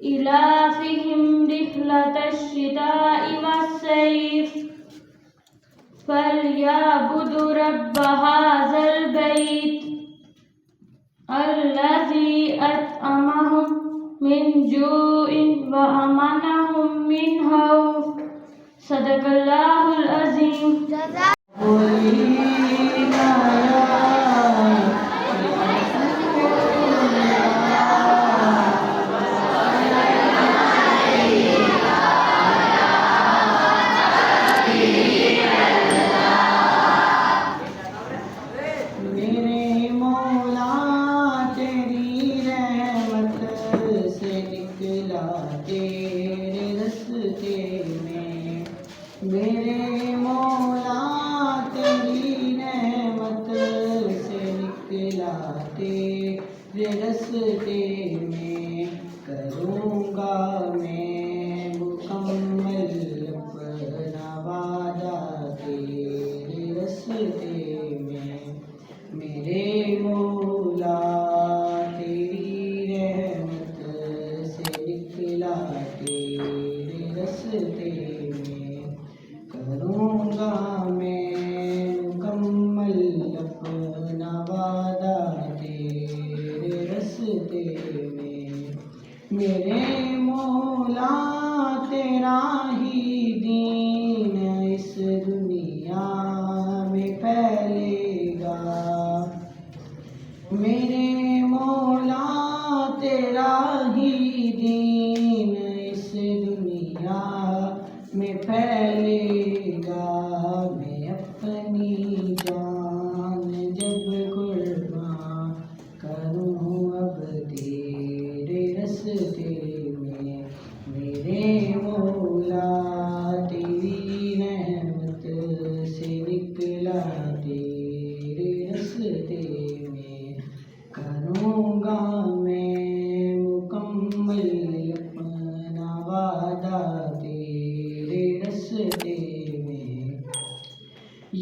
إيلافهم رحلة الشتاء والصيف فليعبدوا رب هذا البيت الذي أطعمهم من جوع وآمنهم من خوف صدق الله العظيم. میرے مولا تیری رحمت سے نکلا تیرے رستے میں، کروں گا میں مکمل اپنا وعدہ تیرے رستے میں. میرے مولا تیری رحمت سے نکلا تیرے رستے میں، کروں گا میں مکمل اپنا وعدہ تیرے رستے میں. میرے مولا تیرا ہی دین اس دنیا میں پھیلے گا. میرے مولا تیرا ہی دین اس دنیا میں پھیلے گا. میں اپنی جان جب قربان کروں اب تیرے رستے میں. میرے مولا تیری رحمت سے نکلا تیرے رستے میں، کروں گا میں مکمل اپنا وعدہ تیرے رستے میں.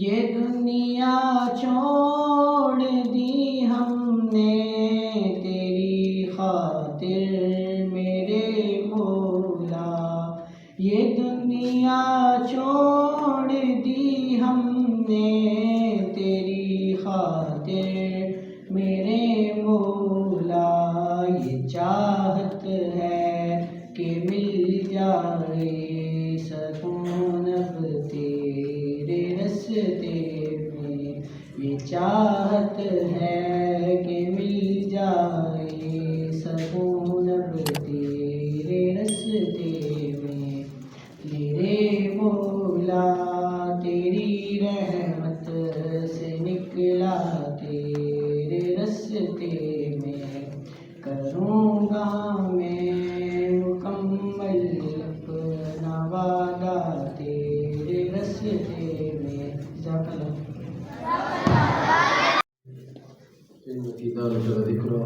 یہ دنیا چھوڑ دی ہم نے تیری خاطر میرے مولا. یہ دنیا چھوڑ دی ہم نے تیری خاطر میرے مولا. یہ چاہت ہے کہ مل جائے سکون اب تیرے رستے میں. یہ چاہت ہے کہ مل جائے سکون اب تیرے رستے میں. میرے مولا تیری رحمت سے نکلا تیرے رستے میں، کروں گا میں مکمل اپنا وعدہ تیرے رستے میں. جزاک اللہ. إن في ذلك لذكرى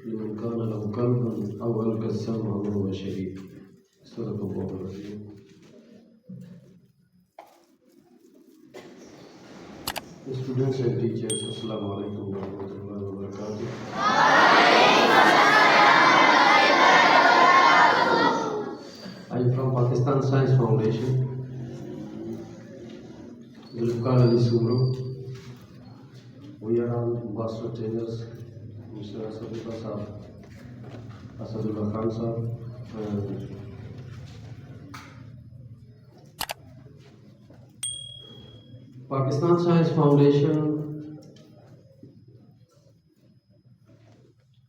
لمن كان له قلب أو ألقى السمع وهو شهيد. صدق الله العظيم. Students and teachers, Assalamu alaikum wa rahmatullahi wa barakatuh. I am from Pakistan Science Foundation. Zulfikar Ali Sumro. We are all master trainers, Mr. Asadullah Sahab, Asadullah Khan Sahab, and Pakistan Science Foundation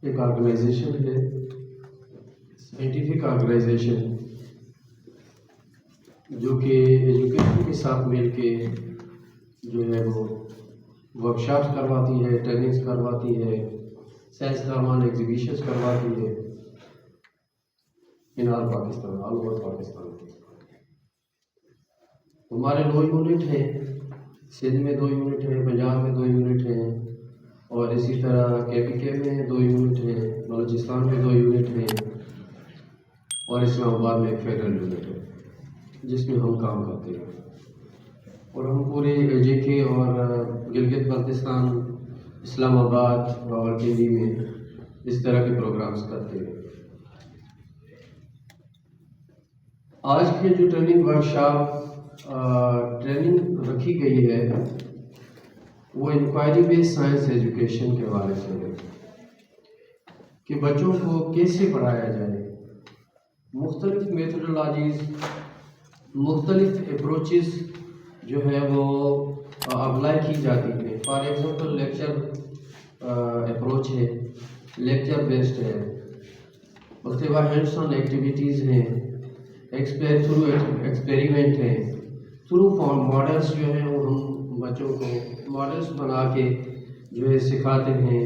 ایک organization ہے، scientific organization جو کہ education کے ساتھ مل کے جو ہے وہ ورکشاپس کرواتی ہے، ٹریننگس کرواتی ہے، سائنسدانان ایگزیبیشنس کرواتی ہے ان آل پاکستان، آل اوور پاکستان. ہمارے 2 یونٹ ہیں، سندھ میں 2 یونٹ ہیں، پنجاب میں 2 یونٹ ہیں، اور اسی طرح KPK میں 2 یونٹ ہیں، بلوچستان میں 2 یونٹ ہیں، اور اسلام آباد میں ایک فیڈرل یونٹ ہے جس میں ہم کام کرتے ہیں. اور ہم پورے JK اور گلگت بلتستان، اسلام آباد، راولپنڈی میں اس طرح کے پروگرامز کرتے ہیں. آج کے جو ٹریننگ ورکشاپ ٹریننگ رکھی گئی ہے وہ انکوائری بیس سائنس ایجوکیشن کے حوالے سے ہے کہ بچوں کو کیسے پڑھایا جائے. مختلف میتھڈولوجیز، مختلف اپروچز جو ہے وہ اپلائی کی جاتی ہیں. فار ایگزامپل لیکچر اپروچ ہے، لیکچر بیسڈ ہے، اس کے بعد ہینڈس آن ایکٹیویٹیز ہیں، تھرو ایکسپیریمنٹ ہے، تھرو ماڈلس جو ہیں وہ ہم بچوں کو ماڈلس بنا کے جو ہے سکھاتے ہیں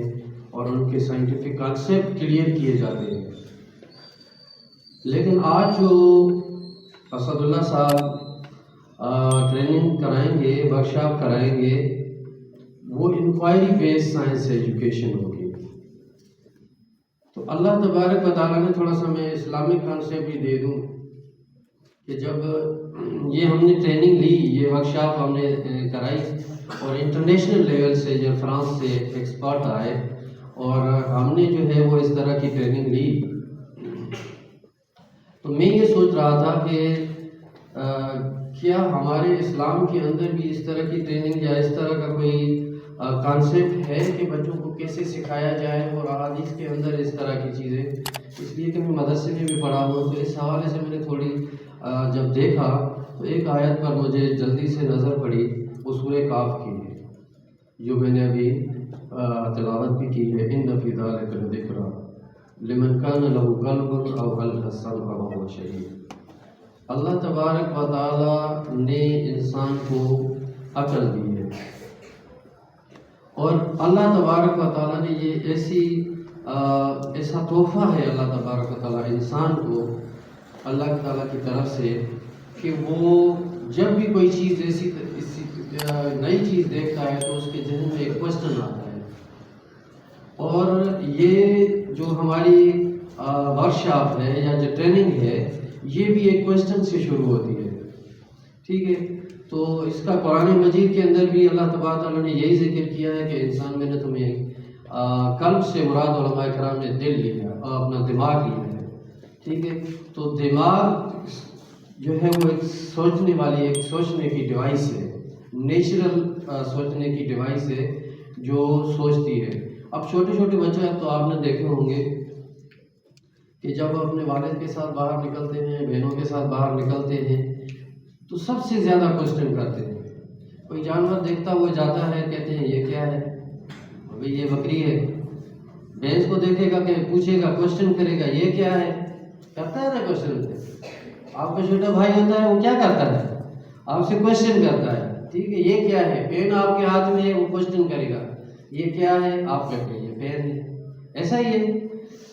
اور ان کے سائنٹیفک کانسیپٹ کلیئر کیے جاتے ہیں. لیکن آج جو اسد اللہ صاحب ٹریننگ کرائیں گے، ورکشاپ کرائیں گے، وہ انکوائری بیس سائنس ایجوکیشن ہوگی. تو اللہ تبارک و تعالیٰ نے تھوڑا سا میں اسلامک کانسیپٹ بھی دے دوں کہ جب یہ ہم نے ٹریننگ لی، یہ ورکشاپ ہم نے کرائی اور انٹرنیشنل لیول سے جو فرانس سے ایکسپرٹ آئے اور ہم نے جو ہے وہ اس طرح کی ٹریننگ لی، تو میں یہ سوچ رہا تھا کہ کیا ہمارے اسلام کے اندر بھی اس طرح کی ٹریننگ یا اس طرح کا کوئی کانسیپٹ ہے کہ بچوں کو کیسے سکھایا جائے اور احادیث کے اندر اس طرح کی چیزیں. اس لیے کہ میں مدرسے میں بھی پڑھا ہوں تو اس حوالے سے میں نے تھوڑی جب دیکھا تو ایک آیت پر مجھے جلدی سے نظر پڑی، وہ سورہ کاف کی ہے جو میں نے ابھی تلاوت بھی کی ہے. ان فی ذلک لذکریٰ لمن کان لہ قلب او القى السمع وهو شہید. اللہ تبارک و تعالی نے انسان کو عقل دی ہے اور اللہ تبارک و تعالیٰ نے یہ ایسا تحفہ ہے اللہ تبارک و تعالیٰ انسان کو اللہ تعالیٰ کی طرف سے کہ وہ جب بھی کوئی چیز ایسی نئی چیز دیکھتا ہے تو اس کے ذہن میں ایک کوشچن آتا ہے. اور یہ جو ہماری ورکشاپ ہے یا جو ٹریننگ ہے یہ بھی ایک کوشچن سے شروع ہوتی ہے. ٹھیک ہے، تو اس کا قرآن مجید کے اندر بھی اللہ تبارک تعالیٰ نے یہی ذکر کیا ہے کہ انسان میں نے تمہیں قلب سے مراد علماء کرام نے دل لیا اور اپنا دماغ لیا ہے. ٹھیک ہے، تو دماغ جو ہے وہ ایک سوچنے والی، ایک سوچنے کی ڈیوائس ہے، نیچرل سوچنے کی ڈیوائس ہے جو سوچتی ہے. اب چھوٹے چھوٹے بچے تو آپ نے دیکھے ہوں گے کہ جب اپنے والد کے ساتھ باہر نکلتے ہیں، بہنوں کے ساتھ باہر نکلتے ہیں تو سب سے زیادہ کوشچن کرتے ہیں. کوئی جانور دیکھتا ہوا جاتا ہے، کہتے ہیں یہ کیا ہے، ابھی یہ بکری ہے. بھینس کو دیکھے گا کہ پوچھے گا، کوشچن کرے گا یہ کیا ہے، کرتا ہے نا کوشچن. آپ کا چھوٹا بھائی ہوتا ہے وہ کیا کرتا ہے، آپ سے کوشچن کرتا ہے. ٹھیک ہے، یہ کیا ہے، پین آپ کے ہاتھ میں ہے، وہ کوشچن کرے گا یہ کیا ہے، آپ کہتے ہیں یہ پین ہے. ایسا ہی ہے.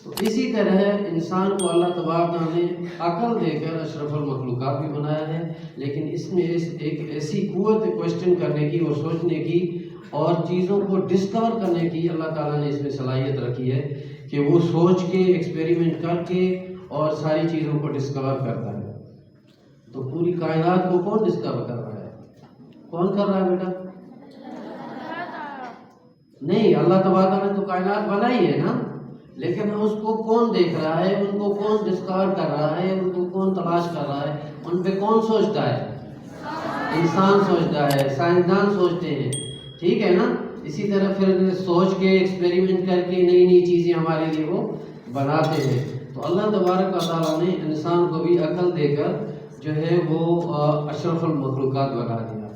تو اسی طرح انسان کو اللہ تبارک نے عقل دے کر اشرف المخلوقات بھی بنایا ہے، لیکن اس میں ایک ایسی قوت کوشچن کرنے کی اور سوچنے کی اور چیزوں کو ڈسکور کرنے کی اللہ تعالیٰ نے اس میں صلاحیت رکھی ہے کہ وہ سوچ کے ایکسپیریمنٹ کر کے اور ساری چیزوں کو ڈسکور کرتا ہے. تو پوری کائنات کو کون ڈسکور کر رہا ہے، کون کر رہا ہے بیٹا؟ نہیں، اللہ تبارک نے تو کائنات بنائی ہے نا، لیکن اس کو کون دیکھ رہا ہے، ان کو کون ڈسکور کر رہا ہے، ان کو کون تلاش کر رہا ہے، ان پہ کون سوچتا ہے؟ انسان سوچتا ہے، سائنسدان سوچتے ہیں. ٹھیک ہے نا. اسی طرح پھر سوچ کے ایکسپیریمنٹ کر کے نئی نئی چیزیں ہمارے لیے وہ بناتے ہیں. تو اللہ تبارک و تعالیٰ نے انسان کو بھی عقل دے کر جو ہے وہ اشرف المخلوقات بنا دیا.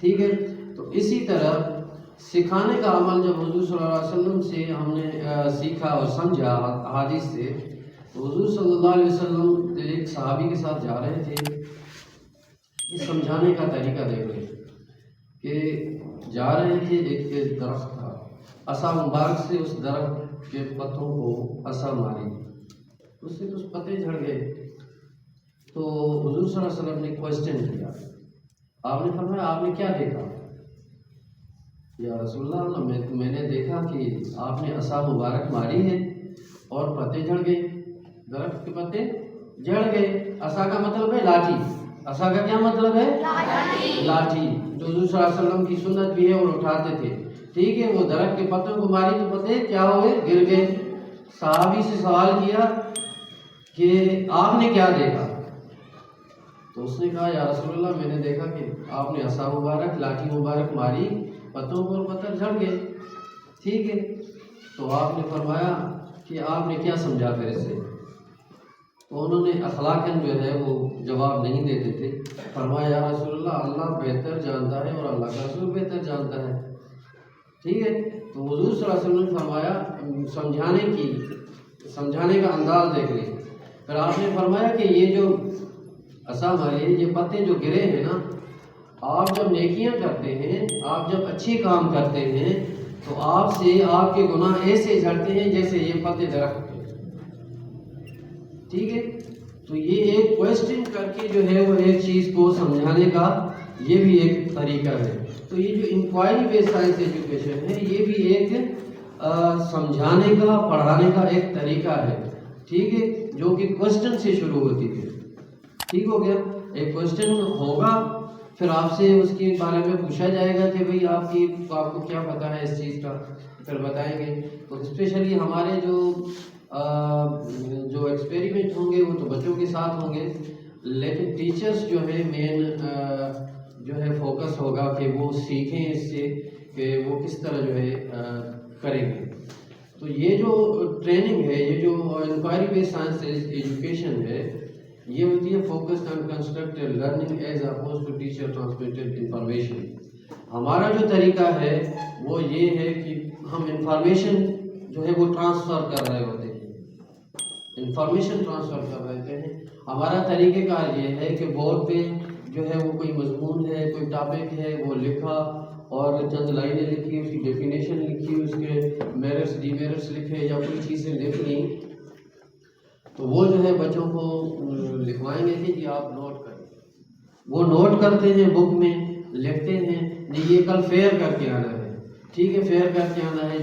ٹھیک ہے. تو اسی طرح سکھانے کا عمل جب حضور صلی اللہ علیہ وسلم سے ہم نے سیکھا اور سمجھا احادیث سے، تو حضور صلی اللہ علیہ وسلم ایک صحابی کے ساتھ جا رہے تھے. اس سمجھانے کا طریقہ دیکھ رہے کہ جا رہے تھے، ایک درخت تھا، عصا مبارک سے اس درخت کے پتوں کو عصا ماری، اس سے کچھ پتے جھڑ گئے. تو حضور صلی اللہ علیہ وسلم نے کوشچن کیا. آپ نے فرمایا آپ نے کیا دیکھا؟ یا رسول اللہ میں نے دیکھا کہ آپ نے عصا مبارک ماری ہے اور پتے جھڑ گئے، درخت کے پتے جھڑ گئے. عصا کا مطلب ہے لاٹھی. عصا کا کیا مطلب ہے؟ لاٹھی. جو حضور صلی اللہ علیہ وسلم کی سنت بھی ہے اور اٹھاتے تھے. ٹھیک ہے. وہ درخت کے پتوں کو ماری تو پتے کیا ہوئے؟ گر گئے. صحابی سے سوال کیا کہ آپ نے کیا دیکھا؟ تو اس نے کہا یا رسول اللہ میں نے دیکھا کہ آپ نے عصا مبارک لاٹھی مبارک ماری پتوں پر پتھر جھڑ گئے، ٹھیک ہے. تو آپ نے فرمایا کہ آپ نے کیا سمجھا پھر اس سے؟ تو انہوں نے اخلاقاً جو ہے وہ جواب نہیں دیتے تھے. فرمایا یا رسول اللہ اللہ بہتر جانتا ہے اور اللہ کا رسول بہتر جانتا ہے، ٹھیک ہے. تو حضور صلی اللہ علیہ وسلم نے فرمایا سمجھانے کا انداز دیکھ لیں. پھر آپ نے فرمایا کہ یہ جو عصا ماری یہ پتے جو گرے ہیں نا، آپ جب نیکیاں کرتے ہیں، آپ جب اچھے کام کرتے ہیں تو آپ سے آپ کے گناہ ایسے جھڑتے ہیں جیسے یہ پتے درخت کے، ٹھیک ہے. تو یہ ایک کوشچن کر کے جو ہے وہ ایک چیز کو سمجھانے کا یہ بھی ایک طریقہ ہے. تو یہ جو انکوائری بیس سائنس ایجوکیشن ہے یہ بھی ایک سمجھانے کا پڑھانے کا ایک طریقہ ہے، ٹھیک ہے، جو کہ کوشچن سے شروع ہوتی ہے. ٹھیک ہو گیا. ایک کوشچن ہوگا، پھر آپ سے اس کے بارے میں پوچھا جائے گا کہ بھئی آپ کو کیا پتہ ہے اس چیز کا، پھر بتائیں گے. تو اسپیشلی ہمارے جو ایکسپیریمنٹ ہوں گے وہ تو بچوں کے ساتھ ہوں گے، لیکن ٹیچرز جو ہے مین جو ہے فوکس ہوگا کہ وہ سیکھیں اس سے کہ وہ کس طرح جو ہے کریں گے. تو یہ جو ٹریننگ ہے، یہ جو انکوائری بیس سائنس ایجوکیشن ہے، یہ ہوتی ہے focused on constructive learning as opposed to teacher transmitted information. ہمارا جو طریقہ ہے وہ یہ ہے کہ ہم انفارمیشن جو ہے وہ ٹرانسفر کر رہے ہوتے ہیں، انفارمیشن ٹرانسفر کر رہے ہیں. ہمارا طریقہ کار یہ ہے کہ بورڈ پہ جو ہے وہ کوئی مضمون ہے، کوئی ٹاپک ہے، وہ لکھا اور چند لائنیں لکھی، اس کی ڈیفینیشن لکھی، اس کے میرٹس ڈی میرٹس لکھے یا کوئی چیزیں لکھ لیں، تو وہ جو ہے بچوں کو لکھوائیں گے کہ جی آپ نوٹ کریں. وہ نوٹ کرتے ہیں، بک میں لکھتے ہیں جی یہ کل فیئر کر کے آنا ہے، ٹھیک ہے، فیئر کر کے آنا ہے.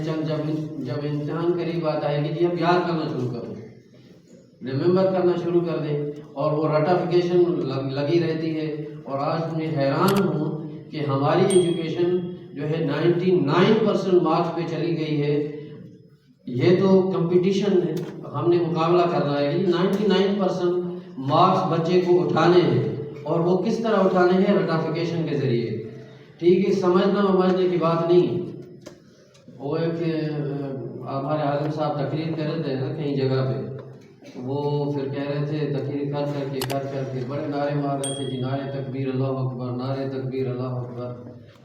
جب امتحان قریب آتا ہے کہ جی اب یاد کرنا شروع کر دیں، ریممبر کرنا شروع کر دیں، اور وہ رٹافیکیشن لگی رہتی ہے. اور آج میں حیران ہوں کہ ہماری ایجوکیشن جو ہے 99% مارکس پہ چلی گئی ہے. یہ تو کمپٹیشن ہے، ہم نے مقابلہ کرنا ہے. 99% مارکس بچے کو اٹھانے ہیں، اور وہ کس طرح اٹھانے ہیں؟ رٹافیکیشن کے ذریعے، ٹھیک ہے. سمجھنے کی بات نہیں. وہ ایک ہمارے عالم صاحب تقریر کر رہے تھے نا کہیں جگہ پہ، وہ پھر کہہ رہے تھے تقریر کر کے بڑے نعرے مار رہے تھے جی نعرے تکبیر اللہ اکبر، نعرے تکبیر اللہ اکبر.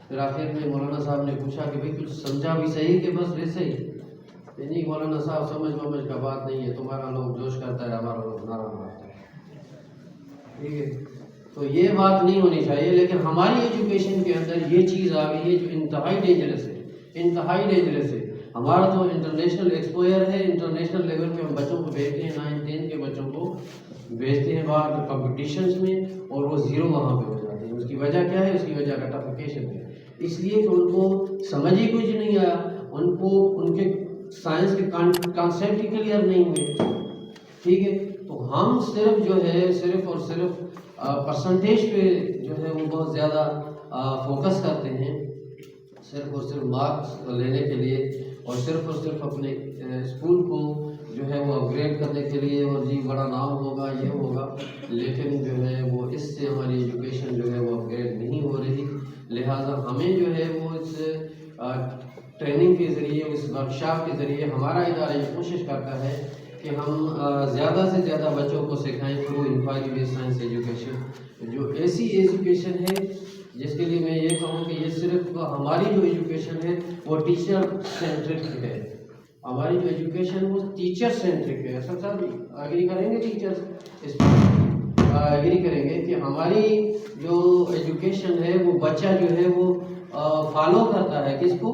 پھر آخر میں مولانا صاحب نے پوچھا کہ بھئی کچھ سمجھا بھی صحیح کہ بس ویسے ہی؟ نہیں مولانا صاحب سمجھ کا بات نہیں ہے، تمہارا لوگ جوش کرتا ہے، ہمارا لوگ نعرہ مارتا ہے، ٹھیک ہے. تو یہ بات نہیں ہونی چاہیے. لیکن ہماری ایجوکیشن کے اندر یہ چیز آ گئی ہے جو انتہائی ڈینجرس ہے. ہمارا تو انٹرنیشنل ایکسپوئر ہے، انٹرنیشنل لیول پہ ہم بچوں کو بھیجتے ہیں، 9-10 کے بچوں کو بھیجتے ہیں باہر کمپٹیشنز میں، اور وہ زیرو وہاں پہ ہو جاتے ہیں. اس کی وجہ کیا ہے؟ اس کی وجہ رٹافیکیشن ہے. اس لیے کہ ان کو سمجھ ہی کچھ نہیں آیا، ان کے سائنس کے کانسیپٹ ہی کلیئر نہیں ہوئے، ٹھیک ہے. تو ہم صرف اور صرف پرسنٹیج پہ جو ہے وہ بہت زیادہ فوکس کرتے ہیں، صرف اور صرف مارکس لینے کے لیے، اور صرف اپنے اسکول کو جو ہے وہ اپ گریڈ کرنے کے لیے، اور جی بڑا نام ہوگا یہ ہوگا. لیکن جو ہے وہ اس سے ہماری ایجوکیشن جو ہے وہ اپ گریڈ نہیں ہو رہی. لہٰذا ہمیں جو ہے وہ اس ٹریننگ کے ذریعے، اس ورکشاپ کے ذریعے ہمارا ادارہ یہ کوشش کرتا ہے کہ ہم زیادہ سے زیادہ بچوں کو سکھائیں تھرو انکوائری بیس سائنس ایجوکیشن، جو ایسی ایجوکیشن ہے جس کے لیے میں یہ کہوں کہ یہ صرف ہماری جو ایجوکیشن ہے وہ ٹیچر سینٹرک ہے. ہماری جو ایجوکیشن وہ ٹیچر سینٹرک ہے. سر صاحب ایگری کریں گے، ٹیچرس اس پر ایگری کریں گے کہ ہماری جو ایجوکیشن ہے وہ بچہ جو ہے وہ فالو کرتا ہے کس کو؟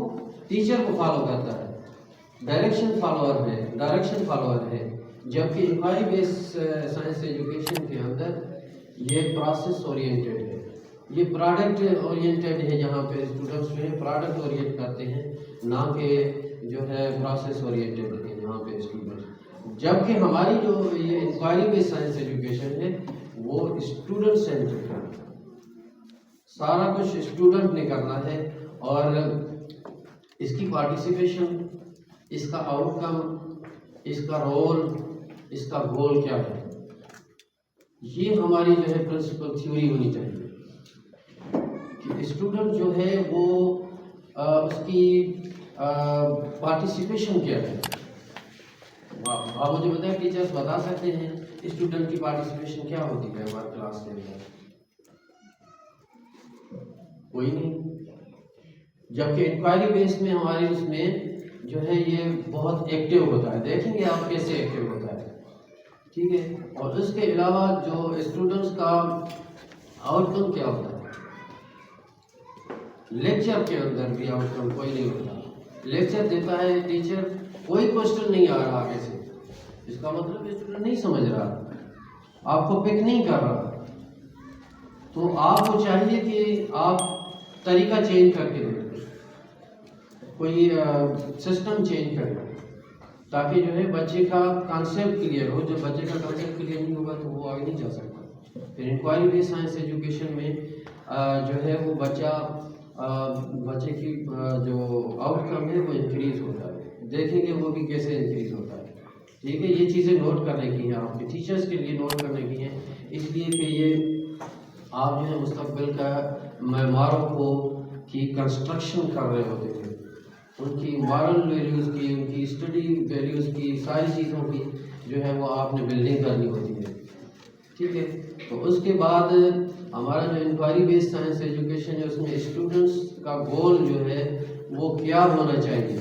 ٹیچر کو فالو کرتا ہے، ڈائریکشن فالوور ہے. جبکہ انکوائری بیس سائنس ایجوکیشن کے اندر یہ پروسیس اورینٹیڈ ہے، یہ پروڈکٹ اورینٹیڈ ہے. جہاں پہ اسٹوڈنٹس جو ہے پروڈکٹ اورینٹ کرتے ہیں، نہ کہ جو ہے پروسیس اورینٹیڈ ہے یہاں پہ اسٹوڈنٹ. جبکہ ہماری جو یہ انکوائری بیس سائنس ایجوکیشن ہے وہ اسٹوڈنٹ سینٹرک ہے. سارا کچھ اسٹوڈنٹ نے کرنا ہے، اور اس کی پارٹیسپیشن، اس کا آؤٹ کم، اس کا رول، اس کا گول کیا ہے، یہ ہماری جو ہے پرنسپل تھیوری ہونی چاہیے کہ اسٹوڈنٹ جو ہے وہ اس کی پارٹیسپیشن کیا ہے. آپ مجھے بتائیں ٹیچرس بتا سکتے ہیں اسٹوڈنٹ کی پارٹیسپیشن کیا ہوتی ہے ہمارے کلاس کے اندر؟ کوئی نہیں. جبکہ انکوائری بیس میں ہمارے اس میں جو ہے یہ بہت ایکٹیو ہوتا ہے. دیکھیں گے آپ کیسے ایکٹیو ہوتا ہے. ٹھیک ہے. اور اس کے علاوہ جو اسٹوڈنٹس کا آؤٹ کم کیا ہوتا ہے، لیکچر کے اندر بھی آؤٹ کم کوئی نہیں ہوتا. لیکچر دیتا ہے ٹیچر، کوئی کوشچن نہیں آ رہا آگے سے، اس کا مطلب اسٹوڈنٹ نہیں سمجھ رہا، آپ کو پک نہیں کر رہا. تو آپ کو چاہیے کہ آپ طریقہ چینج کر کے دیں، کوئی سسٹم چینج کریں تاکہ جو ہے بچے کا کانسیپٹ کلیئر ہو. جب بچے کا کانسیپٹ کلیئر نہیں ہوگا تو وہ آگے نہیں جا سکتا. پھر انکوائری بیس سائنس ایجوکیشن میں جو ہے وہ بچے کی جو آؤٹ کم ہے وہ انکریز ہوتا ہے. دیکھیں گے وہ بھی کیسے انکریز ہوتا ہے. ٹھیک ہے. یہ چیزیں نوٹ کرنے کی ہیں، آپ کے ٹیچرس کے لیے نوٹ کرنے کی ہیں، اس لیے کہ یہ آپ جو ہے مستقبل کا معماروں کو کی کنسٹرکشن کر رہے ہوتے ہیں، ان کی مارل ویلیوز کی، ان کی اسٹڈی ویلیوز کی، ساری چیزوں کی جو ہے وہ آپ نے بلڈنگ کرنی ہوتی ہے. ٹھیک ہے. تو اس کے بعد ہمارا جو انکوائری بیس سائنس ایجوکیشن ہے اس میں اسٹوڈنٹس کا گول جو ہے وہ کیا ہونا چاہیے.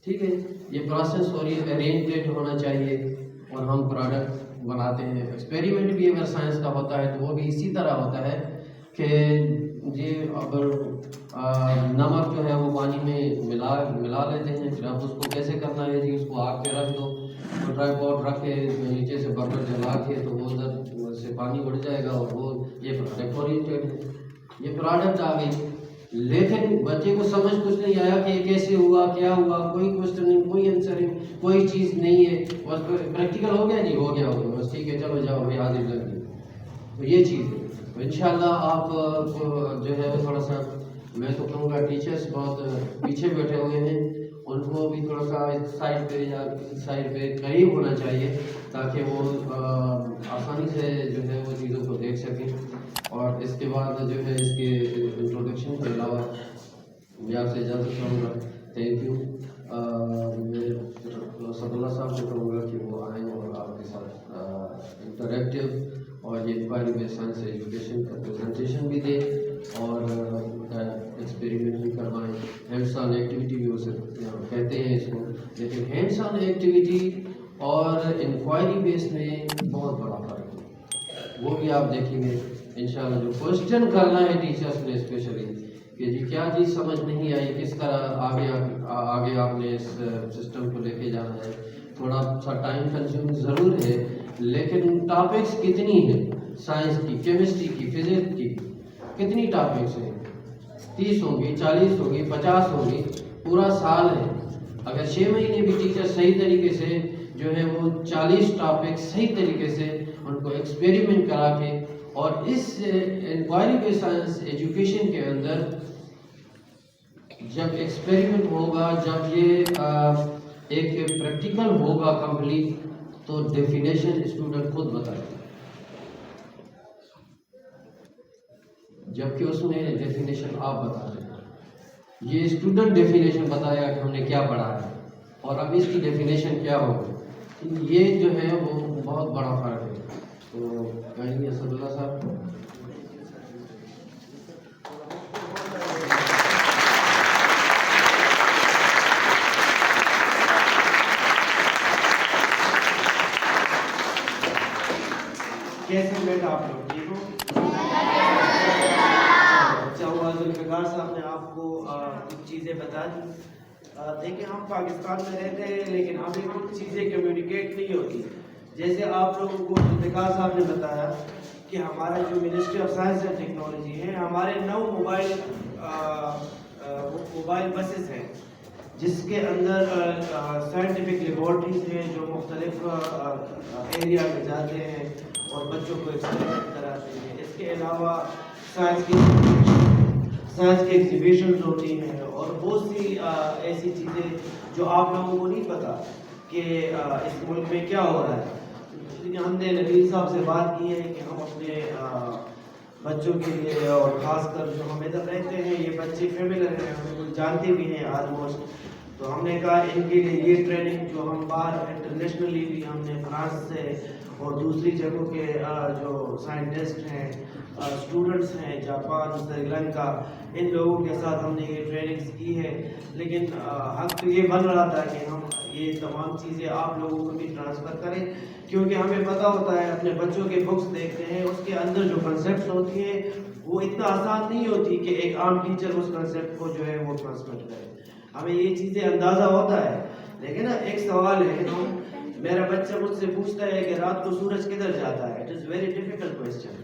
ٹھیک ہے. یہ پروسیس اورینٹیڈ ہونا چاہیے اور ہم پروڈکٹ بناتے ہیں. ایکسپیریمنٹ بھی اگر سائنس کا ہوتا ہے تو وہ بھی اسی طرح ہوتا ہے کہ یہ اگر نمک جو ہے وہ پانی میں ملا لیتے ہیں، پھر آپ اس کو کیسے کرنا ہے جی، اس کو آگ پہ رکھ دو، تو ٹرائی پاٹ رکھ کے نیچے سے برتن جلا کے تو وہ ادھر سے پانی اڑ جائے گا اور وہ یہ پروڈکٹ اورینٹیڈ ہے. یہ پروڈکٹ آ گئی، لیکن بچے کو سمجھ کچھ نہیں آیا کہ یہ کیسے ہوا، کیا ہوا، کوئی کوشچن نہیں، کوئی آنسر نہیں، کوئی چیز نہیں ہے. بس پریکٹیکل ہو گیا جی، ہو گیا بس ٹھیک ہے چلو جاؤ بھائی حاضر لگ گئی. تو یہ چیز ہے. تو انشاءاللہ آپ جو ہے تھوڑا سا، میں تو کہوں گا ٹیچرس بہت پیچھے بیٹھے ہوئے ہیں، ان کو بھی تھوڑا سا سائڈ پہ یا سائڈ پہ قریب ہونا چاہیے تاکہ وہ آسانی سے جو ہے وہ چیزوں کو دیکھ سکیں. اور اس کے بعد جو ہے اس کے انٹروڈکشن کے علاوہ میں آپ سے اجازت چاہوں گا. Thank you. میں صدر اللہ صاحب کو کہوں گا کہ وہ آئیں اور آپ کے ساتھ انٹریکٹیو اور یہ انکوائری بیس سائنس ایجوکیشن کا پریزنٹیشن بھی دیں اور ایکسپیریمنٹ بھی کروائیں. ہینڈس آن ایکٹیویٹی بھی اسے کہتے ہیں اس کو، لیکن ہینڈس آن ایکٹیویٹی اور انکوائری بیس میں بہت بڑا فرق ہے. وہ بھی آپ دیکھیں گے انشاءاللہ. جو کوشچن کرنا ہے ٹیچرس نے اسپیشلی کہ جی کیا چیز سمجھ نہیں آئی، کس طرح آگے آپ نے اس سسٹم کو لے کے جانا ہے. تھوڑا سا ٹائم کنزیوم ضرور ہے، لیکن ٹاپکس کتنی ہیں، سائنس کی، کیمسٹری کی، فزکس کی کتنی ٹاپکس ہیں؟ 30 ہوں گی، 40 ہوں گی، 50 ہوں گی. پورا سال ہے. اگر 6 مہینے بھی ٹیچر صحیح طریقے سے جو ہے وہ 40 ٹاپک صحیح طریقے سے ان کو ایکسپیریمنٹ کرا کے، اور اس انکوائری بیس سائنس ایجوکیشن کے اندر جب ایکسپیریمنٹ ہوگا، جب یہ ایک پریکٹیکل ہوگا کمپلیٹ، تو ڈیفینیشن اسٹوڈنٹ خود بتائے گا. جبکہ اس میں ڈیفینیشن آپ بتا رہے ہیں، یہ اسٹوڈنٹ ڈیفینیشن بتایا کہ ہم نے کیا پڑھا ہے اور اب اس کی ڈیفینیشن کیا ہوگی. یہ جو ہے وہ بہت بڑا فرق ہے. تو کہیں گے اسد اللہ صاحب. کیسے بیٹا آپ لوگ ٹھیک ہو؟ اچھا ہوا ذوالفقار صاحب نے آپ کو کچھ چیزیں بتا دی. دیکھیں ہم پاکستان میں رہتے ہیں لیکن ہمیں کچھ چیزیں کمیونیکیٹ نہیں ہوتی. جیسے آپ لوگوں کو ذوالفقار صاحب نے بتایا کہ ہمارا جو ministry of science and technology ہے، ہمارے 9 موبائل بسز ہیں جس کے اندر سائنٹیفک لیبارٹریز ہیں جو مختلف ایریا میں جاتے ہیں اور بچوں کو ایکسپیریمنٹ کراتے ہیں. اس کے علاوہ سائنس کی ایگزیبیشنز ہوتی ہیں اور بہت سی ایسی چیزیں جو آپ لوگوں کو نہیں پتہ کہ اس ملک میں کیا ہو رہا ہے. ہم نے نبیل صاحب سے بات کی ہے کہ ہم اپنے بچوں کے لیے اور خاص کر جو ہم ادھر رہتے ہیں یہ بچے فیملیئر ہیں, ہمیں کچھ جانتے بھی ہیں آلموسٹ, تو ہم نے کہا ان کے لیے یہ ٹریننگ جو ہم باہر انٹرنیشنلی بھی ہم نے فرانس سے اور دوسری جگہوں کے جو سائنٹسٹ ہیں, اسٹوڈنٹس ہیں, جاپان, سری لنکا, ان لوگوں کے ساتھ ہم نے یہ ٹریننگز کی ہے. لیکن حق تو یہ بن رہا تھا کہ ہم یہ تمام چیزیں آپ لوگوں کو بھی ٹرانسفر کریں, کیونکہ ہمیں پتہ ہوتا ہے اپنے بچوں کے بکس دیکھتے ہیں اس کے اندر جو کنسیپٹس ہوتی ہیں وہ اتنا آسان نہیں ہوتی کہ ایک عام ٹیچر اس کنسیپٹ کو جو ہے وہ ٹرانسمٹ کرے. ہمیں یہ چیزیں اندازہ ہوتا ہے, لیکن نا ایک سوال ہے, میرا بچہ مجھ سے پوچھتا ہے کہ رات کو سورج کدھر جاتا ہے. It is very difficult question,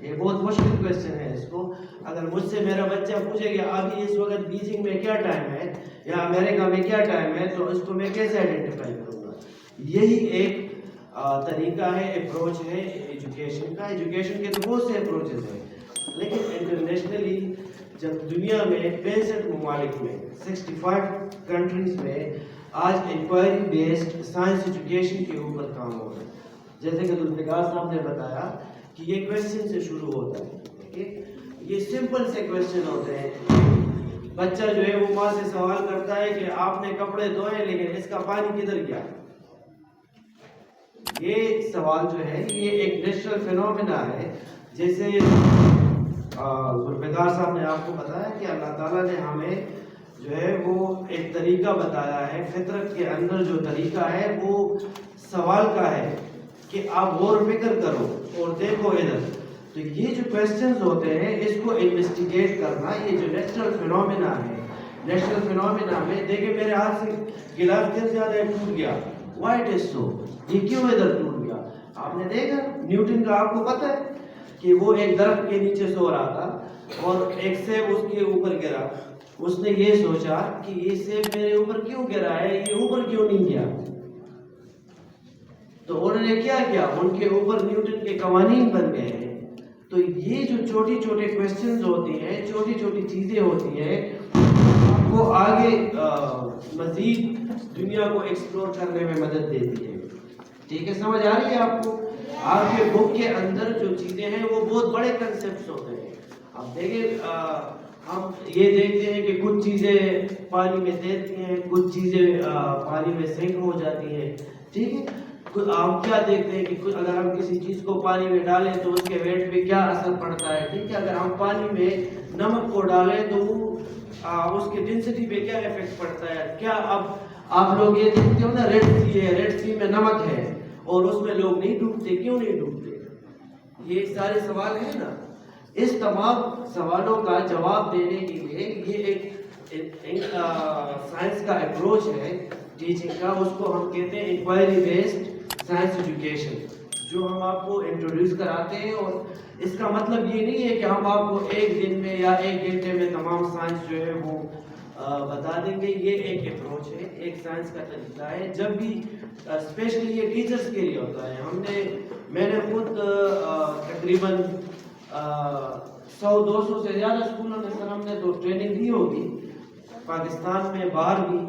یہ بہت مشکل کویسچن ہے. اس کو اگر مجھ سے میرا بچہ پوچھے کہ ابھی اس وقت بیجنگ میں کیا ٹائم ہے یا امریکہ میں کیا ٹائم ہے, تو اس کو میں کیسے آئیڈینٹیفائی کروں گا. یہی ایک طریقہ ہے, اپروچ ہے ایجوکیشن کا. ایجوکیشن کے تو بہت سے اپروچز ہیں, لیکن انٹرنیشنلی جب دنیا میں 65 ممالک میں 65 کنٹریز میں آج انکوائری بیسڈ سائنس ایجوکیشن کے اوپر کام ہو رہا ہے. جیسے کہ ذوالفقار صاحب نے بتایا کہ یہ کویسچن سے شروع ہوتا ہے. یہ سمپل سے کویسچن ہوتے ہیں. بچہ جو ہے وہ ماں سے سوال کرتا ہے کہ آپ نے کپڑے دھوئے لیکن اس کا پانی کدھر گیا. یہ سوال جو ہے یہ ایک نیچرل فینومینا ہے. جیسے ذوالفقار صاحب نے آپ کو بتایا کہ اللہ تعالیٰ نے ہمیں جو ہے وہ ایک طریقہ بتایا ہے, فطرت کے اندر جو طریقہ ہے وہ سوال کا ہے کہ آپ غور و فکر کرو اور دیکھو ادھر. تو یہ جو کویسچنز ہوتے ہیں اس کو انویسٹیگیٹ کرنا, یہ جو نیچرل فینومینا ہے, نیچرل فینومینا میں دیکھیں میرے ہاتھ سے گلاس گر جاتا ہے, ٹوٹ گیا, وائی اٹ از سو, یہ کیوں ادھر ٹوٹ گیا. آپ نے دیکھا نیوٹن کا, آپ کو پتہ ہے کہ وہ ایک درخت کے نیچے سو رہا تھا اور ایک سیب اس کے اوپر گرا. اس نے یہ سوچا کہ یہ سیب میرے اوپر کیوں گرا ہے, یہ اوپر کیوں نہیں گیا. تو انہوں نے کیا کیا, ان کے اوپر نیوٹن کے قوانین بن گئے ہیں. تو یہ جو چھوٹی چھوٹے کویسچنز ہوتی ہیں, چھوٹی چھوٹی چیزیں ہوتی ہیں, آپ کو آگے مزید دنیا کو ایکسپلور کرنے میں مدد دیتی ہے. ٹھیک ہے, سمجھ آ رہی ہے آپ کو. آپ کے بک کے اندر جو چیزیں ہیں وہ بہت بڑے کنسیپٹس ہوتے ہیں. آپ دیکھیں ہم یہ دیکھتے ہیں کہ کچھ چیزیں پانی میں تیرتی ہیں, کچھ چیزیں پانی میں سینک ہو جاتی ہیں. ٹھیک ہے, ہم کیا دیکھتے ہیں کہ اگر ہم کسی چیز کو پانی میں ڈالیں تو اس کے ویٹ پہ کیا اثر پڑتا ہے. ٹھیک ہے, اگر ہم پانی میں نمک کو ڈالیں تو وہ اس کی ڈینسٹی پہ کیا افیکٹ پڑتا ہے. کیا اب آپ لوگ یہ دیکھتے ہو نا, ریڈ سی ہے, ریڈ سی میں نمک ہے اور اس میں لوگ نہیں ڈوبتے, کیوں نہیں ڈوبتے. یہ سارے سوال ہیں نا. اس تمام سوالوں کا جواب دینے کے لیے یہ ایک سائنس کا اپروچ ہے ٹیچنگ کا, اس کو ہم کہتے ہیں انکوائری بیسڈ سائنس ایجوکیشن, جو ہم آپ کو انٹروڈیوس کراتے ہیں. اور اس کا مطلب یہ نہیں ہے کہ ہم آپ کو ایک دن میں یا ایک گھنٹے میں تمام سائنس جو ہے وہ بتا دیں گے. یہ ایک اپروچ ہے, ایک سائنس کا طریقہ ہے. جب بھی اسپیشلی یہ ٹیچرز کے لیے ہوتا ہے. میں نے خود تقریباً 100-200 سے زیادہ اسکولوں میں سر ہم نے تو ٹریننگ دی ہوگی, پاکستان میں باہر بھی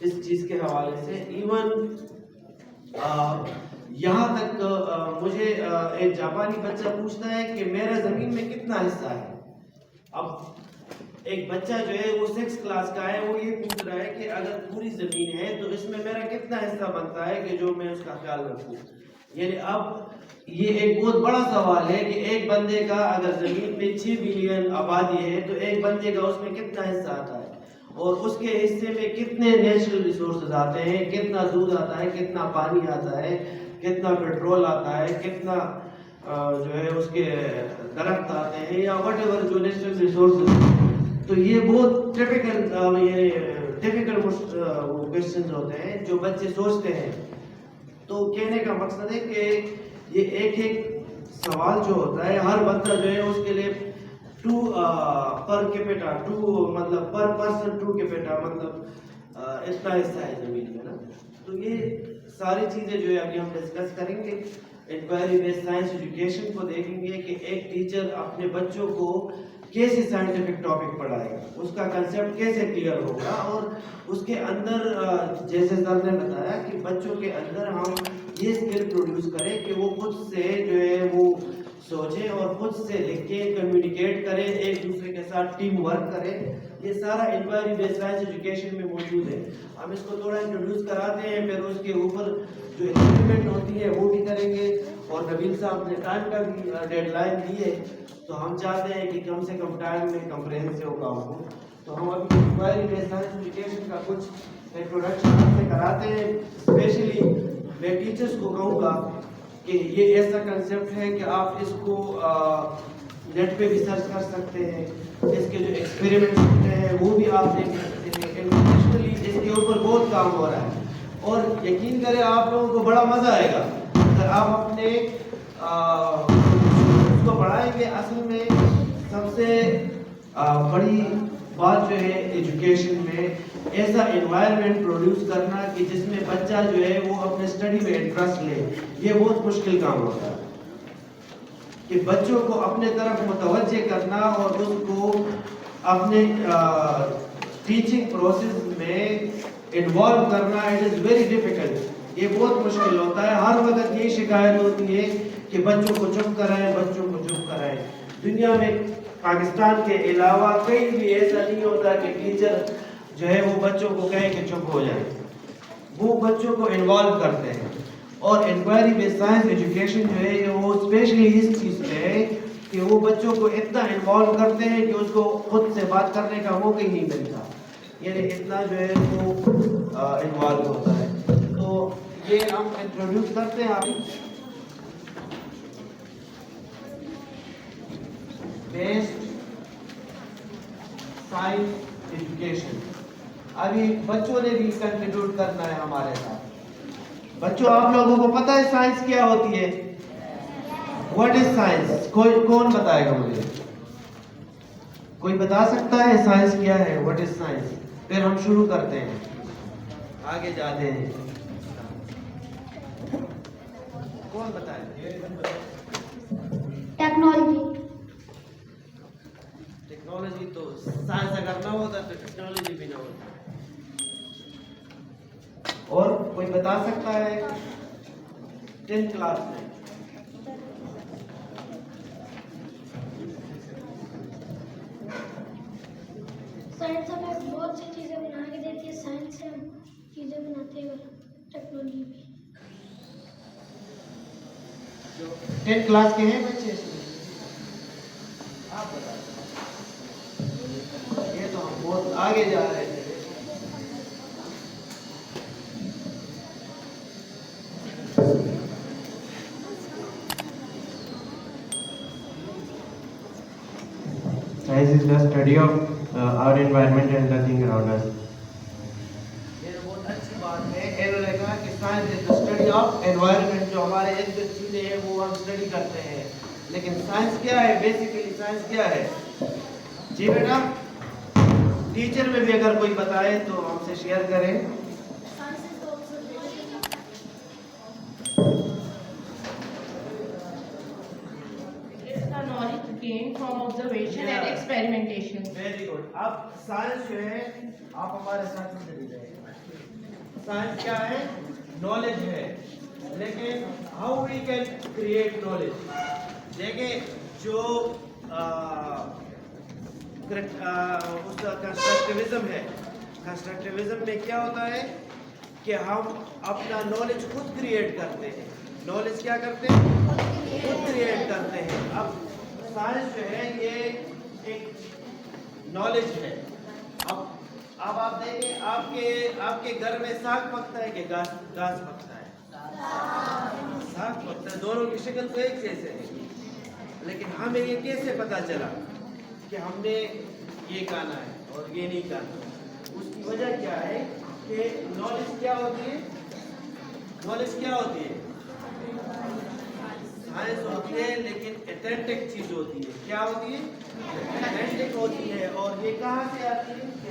اس چیز کے حوالے سے. ایون یہاں تک مجھے ایک جاپانی بچہ پوچھتا ہے کہ میرا زمین میں کتنا حصہ ہے. اب ایک بچہ جو ہے وہ 6 کلاس کا ہے, وہ یہ پوچھ رہا ہے کہ اگر پوری زمین ہے تو اس میں میرا کتنا حصہ بنتا ہے کہ جو میں اس کا خیال رکھوں. یعنی اب یہ ایک بہت بڑا سوال ہے کہ ایک بندے کا اگر زمین میں 6 بلین آبادی ہے تو ایک بندے کا اس میں کتنا حصہ آتا ہے, اور اس کے حصے میں کتنے نیچرل ریسورسز آتے ہیں, کتنا دودھ آتا ہے, کتنا پانی آتا ہے, کتنا پیٹرول آتا ہے, کتنا جو ہے اس کے درخت آتے ہیں یا وٹ ایور جو نیچرل ریسورسز. تو یہ بہت ٹیپیکل کویسچنز ہوتے ہیں جو بچے سوچتے ہیں. تو کہنے کا مقصد ہے کہ یہ ایک سوال جو ہوتا ہے, ہر بندہ جو ہے اس کے لیے 2 پر کیپیٹا 2 مطلب پر پرسن 2 کیپیٹا مطلب اتنا حصہ ہے زمین میں نا. تو یہ ساری چیزیں جو ہے ابھی ہم ڈسکس کریں گے. انکوائری بیسڈ سائنس ایجوکیشن کو دیکھیں گے کہ ایک ٹیچر اپنے بچوں کو کیسے سائنٹیفک ٹاپک پڑھائے گا, اس کا کنسیپٹ کیسے کلیئر ہوگا, اور اس کے اندر جیسے سر نے بتایا کہ بچوں کے اندر ہم یہ اسکل پروڈیوس کریں کہ وہ خود سے جو ہے وہ سوچیں اور خود سے لکھیں، کمیونیکیٹ کریں، ایک دوسرے کے ساتھ ٹیم ورک کریں. یہ سارا انکوائری بیسڈ سائنس ایجوکیشن میں موجود ہے. ہم اس کو تھوڑا انٹروڈیوس کراتے ہیں، پھر اس کے اوپر جو ایکسپیریمنٹ ہوتی ہے وہ بھی کریں گے. اور نبیل صاحب نے ٹائم کا بھی ڈیڈ لائن دی ہے، تو ہم چاہتے ہیں کہ کم سے کم ٹائم میں کمپریہنسو کام ہو. تو ہم ابھی انکوائری بیسڈ سائنس ایجوکیشن کا کچھ انٹروڈکشن سے کراتے ہیں. اسپیشلی میں ٹیچرس کو کہوں گا کہ یہ ایسا کنسیپٹ ہے کہ آپ اس کو نیٹ پہ بھی سرچ کر سکتے ہیں. اس کے جو ایکسپیریمنٹس ہوتے ہیں وہ بھی آپ دیکھ سکتے ہیں. انٹرنیشنلی اس کے اوپر بہت کام ہو رہا ہے، اور یقین کریں آپ لوگوں کو بڑا مزہ آئے گا اگر آپ اپنے اس کو پڑھائیں گے. اصل میں سب سے بڑی بات جو ہے ایجوکیشن میں ایسا انوائرمنٹ پروڈیوس کرنا کہ جس میں بچہ جو ہے وہ اپنے اسٹڈی میں انٹرسٹ لے. یہ بہت مشکل کام ہوتا ہے کہ بچوں کو اپنے طرف متوجہ کرنا اور اس کو اپنے ٹیچنگ پروسیس میں انوالو کرنا. It is very difficult. یہ بہت مشکل ہوتا ہے. ہر وقت یہ شکایت ہوتی ہے کہ بچوں کو چپ کرائیں، بچوں کو چپ کرائیں. دنیا میں پاکستان کے علاوہ کہیں بھی ایسا نہیں ہوتا کہ ٹیچر جو ہے وہ بچوں کو کہے کہ چپ ہو جائیں. وہ بچوں کو انوالو کرتے ہیں. اور انکوائری بیسڈ سائنس ایجوکیشن جو ہے وہ اسپیشلی اس چیز پہ ہے کہ وہ بچوں کو اتنا انوالو کرتے ہیں کہ اس کو خود سے بات کرنے کا موقع ہی نہیں ملتا. یعنی اتنا جو ہے وہ انوالو ہوتا ہے. تو یہ ہم انٹروڈیوس کرتے ہیں ابھی بیسڈ سائنس ایجوکیشن. ابھی بچوں نے بھی کنٹریبیوٹ کرنا ہے ہمارے ساتھ. بچوں آپ لوگوں کو پتہ ہے سائنس کیا ہوتی ہے؟ What is science? کون بتائے گا مجھے؟ کوئی بتا سکتا ہے سائنس کیا ہے؟ What is science? پھر ہم شروع کرتے ہیں، آگے جاتے ہیں. کون بتائے؟ ٹیکنالوجی. ٹیکنالوجی تو سائنس اگر نہ ہوتا تو ٹیکنالوجی بھی نہ ہوتا. اور کوئی بتا سکتا ہے 10th کلاس میں؟ سائنس ہمیں بہت سی چیزیں بنا کے دیتی ہے. سائنس سے ہم چیزیں بناتے ہیں. ٹیکنالوجی بھی. 10th کلاس کے ہیں بچے اس میں؟ آپ بتا دیں. یہ تو ہم بہت آگے جا رہے تھے. Science is the study of our environment and the thing around us. یہ بہت اچھی بات ہے. انہوں نے کہا کہ science is the study of environment. جو ہمارے ارد گرد چیزیں ہیں وہ ہم اسٹڈی کرتے ہیں. لیکن سائنس کیا ہے؟ بیسیکلی سائنس کیا ہے؟ جی بیٹا ٹیچر میں بھی اگر کوئی بتائے تو ہم سے شیئر کریں. Knowledge gained from observation and experimentation. Very good. اب سائنس جو ہے آپ ہمارے ساتھ چلی جائیں. سائنس کیا ہے؟ نالج ہے. لیکن how we can create knowledge. دیکھیں جو اس کا کنسٹرکٹیوزم ہے. کنسٹرکٹیوزم میں کیا ہوتا ہے کہ ہم اپنا نالج خود کریٹ کرتے ہیں. نالج کیا کرتے ہیں؟ خود کریٹ کرتے ہیں. اب سائنس جو ہے یہ ایک نالج ہے. اب آپ دیکھیں آپ کے گھر میں ساگ پکتا ہے کہ گھاس پکتا ہے؟ ساگ پکتا ہے. دونوں کی شکل تو ایک جیسے ہے. لیکن ہمیں یہ کیسے پتا چلا کہ ہم نے یہ کھانا ہے اور یہ نہیں کھانا؟ اس کی وجہ کیا ہے کہ نالج کیا ہوتی ہے؟ نالج کیا ہوتی ہے؟ سائنس ہوتی ہے لیکن ایتھنٹک چیز ہوتی ہے. کیا ہوتی ہے؟ ایتھنٹک ہوتی ہے. اور یہ کہاں سے آتی ہے کہ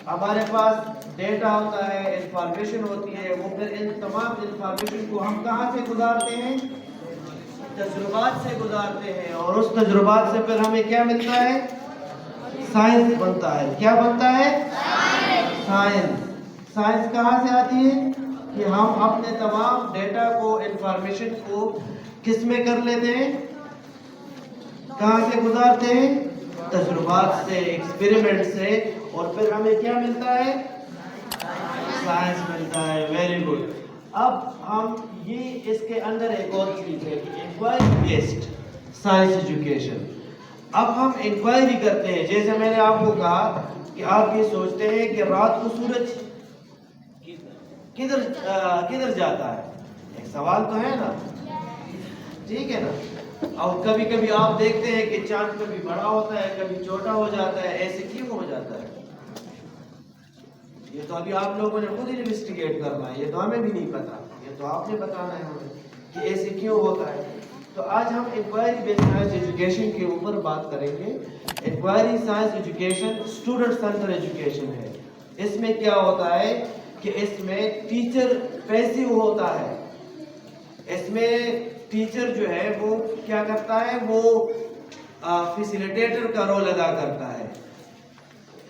ہمارے پاس ڈیٹا ہوتا ہے، انفارمیشن ہوتی ہے. وہ پھر ان تمام انفارمیشن کو ہم کہاں سے گزارتے ہیں؟ تجربات سے گزارتے ہیں. اور اس تجربات سے پھر ہمیں کیا ملتا ہے؟ سائنس بنتا ہے. کیا بنتا ہے؟ سائنس. سائنس کہاں سے آتی ہے؟ کہ ہم اپنے تمام ڈیٹا کو انفارمیشن کو کس میں کر لیتے ہیں, کہاں سے گزارتے ہیں, تجربات سے, ایکسپیریمنٹ سے, اور پھر ہمیں کیا ملتا ہے, سائنس ملتا ہے. Very good. اب ہم یہ اس کے اندر ایک اور چیز ہے کہ انکوائری بیسڈ سائنس ایجوکیشن. اب ہم انکوائری کرتے ہیں, جیسے میں نے آپ کو کہا کہ آپ یہ سوچتے ہیں کہ رات کو سورج کدھر جاتا ہے, ایک سوال تو ہے نا, ٹھیک ہے نا. اور کبھی کبھی آپ دیکھتے ہیں کہ چاند کبھی بڑا ہوتا ہے, کبھی چھوٹا ہو جاتا ہے. ایسے کیوں ہو جاتا ہے؟ یہ تو ابھی آپ لوگوں نے خود انویسٹیگیٹ کرنا ہے, یہ تو ہمیں بھی نہیں پتا, یہ تو آپ نے بتانا ہے ہمیں کہ ایسے کیوں ہوتا ہے. تو آج ہم انکوائری بیسڈ سائنس ایجوکیشن کے اوپر بات کریں گے. Inquiry science education student centre education ہے. اس میں کیا ہوتا ہے کہ اس میں ٹیچر پیسیو ہوتا ہے. اس میں ٹیچر جو ہے وہ کیا کرتا ہے, وہ فیسیلیٹیٹر کا رول ادا کرتا ہے.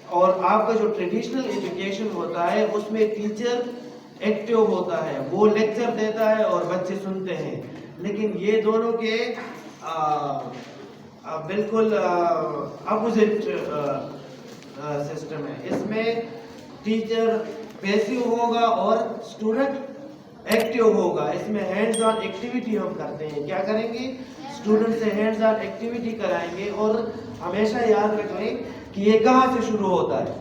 اور آپ کا جو ٹریڈیشنل ایجوکیشن ہوتا ہے اس میں ٹیچر ایکٹیو ہوتا ہے, وہ لیکچر دیتا ہے اور بچے سنتے ہیں. لیکن یہ دونوں کے بالکل اپوزٹ سسٹم ہے. اس میں ٹیچر پیسیو ہوگا اور اسٹوڈنٹ ایکٹیو ہوگا. اس میں ہینڈز آن ایکٹیویٹی ہم کرتے ہیں. کیا کریں گے؟ اسٹوڈنٹ سے ہینڈز آن ایکٹیویٹی کرائیں گے. اور ہمیشہ یاد رکھیں کہ یہ کہاں سے شروع ہوتا ہے.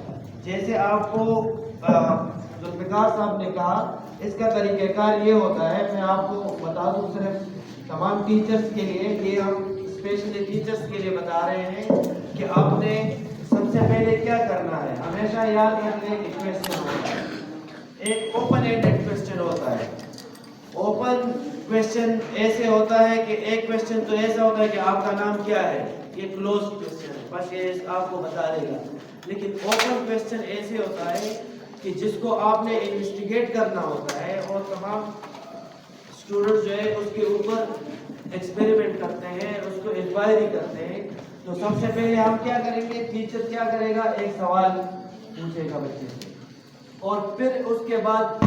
جیسے آپ کو ذوالفقار صاحب نے کہا, اس کا طریقہ کار یہ ہوتا ہے, میں آپ کو بتا دوں صرف تمام ٹیچرز کے لیے, یہ ہم اسپیشلی ٹیچرز کے لیے بتا رہے ہیں کہ آپ نے سب سے پہلے کیا کرنا ہے. ہمیشہ یاد رکھیں کہ کویسچن ہوتا ہے, ایک اوپن اینڈڈ کویسچن ہوتا ہے. اوپن کویسچن ایسے ہوتا ہے کہ ایک کویسچن تو ایسا ہوتا ہے کہ آپ کا نام کیا ہے, یہ کلوز کویسچن ہے, بس یہ آپ کو بتا دے گا. لیکن اوپن کویسچن ایسے ہوتا ہے کہ جس کو آپ نے انویسٹیگیٹ کرنا ہوتا ہے, اور تمام اسٹوڈنٹ جو ہے اس کے اوپر ایکسپیریمنٹ کرتے ہیں, اس کو انکوائری کرتے ہیں. تو سب سے پہلے ہم کیا کریں گے, ٹیچر کیا کرے گا, ایک سوال پوچھے گا بچے سے, اور پھر اس کے بعد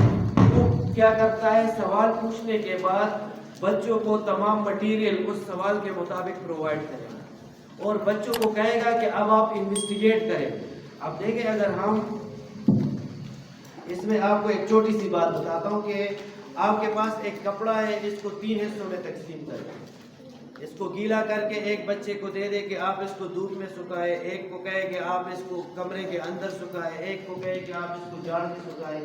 وہ کیا کرتا ہے, سوال پوچھنے کے بعد بچوں کو تمام مٹیریل اس سوال کے مطابق پرووائڈ کرے گا, اور بچوں کو کہے گا کہ اب آپ انویسٹیگیٹ کریں. اب دیکھیں, اگر ہم اس میں آپ کو ایک چھوٹی سی بات بتاتا ہوں کہ آپ کے پاس ایک کپڑا ہے, اس کو 3 حصوں میں تقسیم کریں. اس کو گیلا کر کے ایک بچے کو دے دے کہ آپ اس کو دھوپ میں سکھائے, ایک کو کہے کہ آپ اس کو کمرے کے اندر سکھائے, ایک کو کہے کہ آپ اس کو جھاڑ کے سکھائے.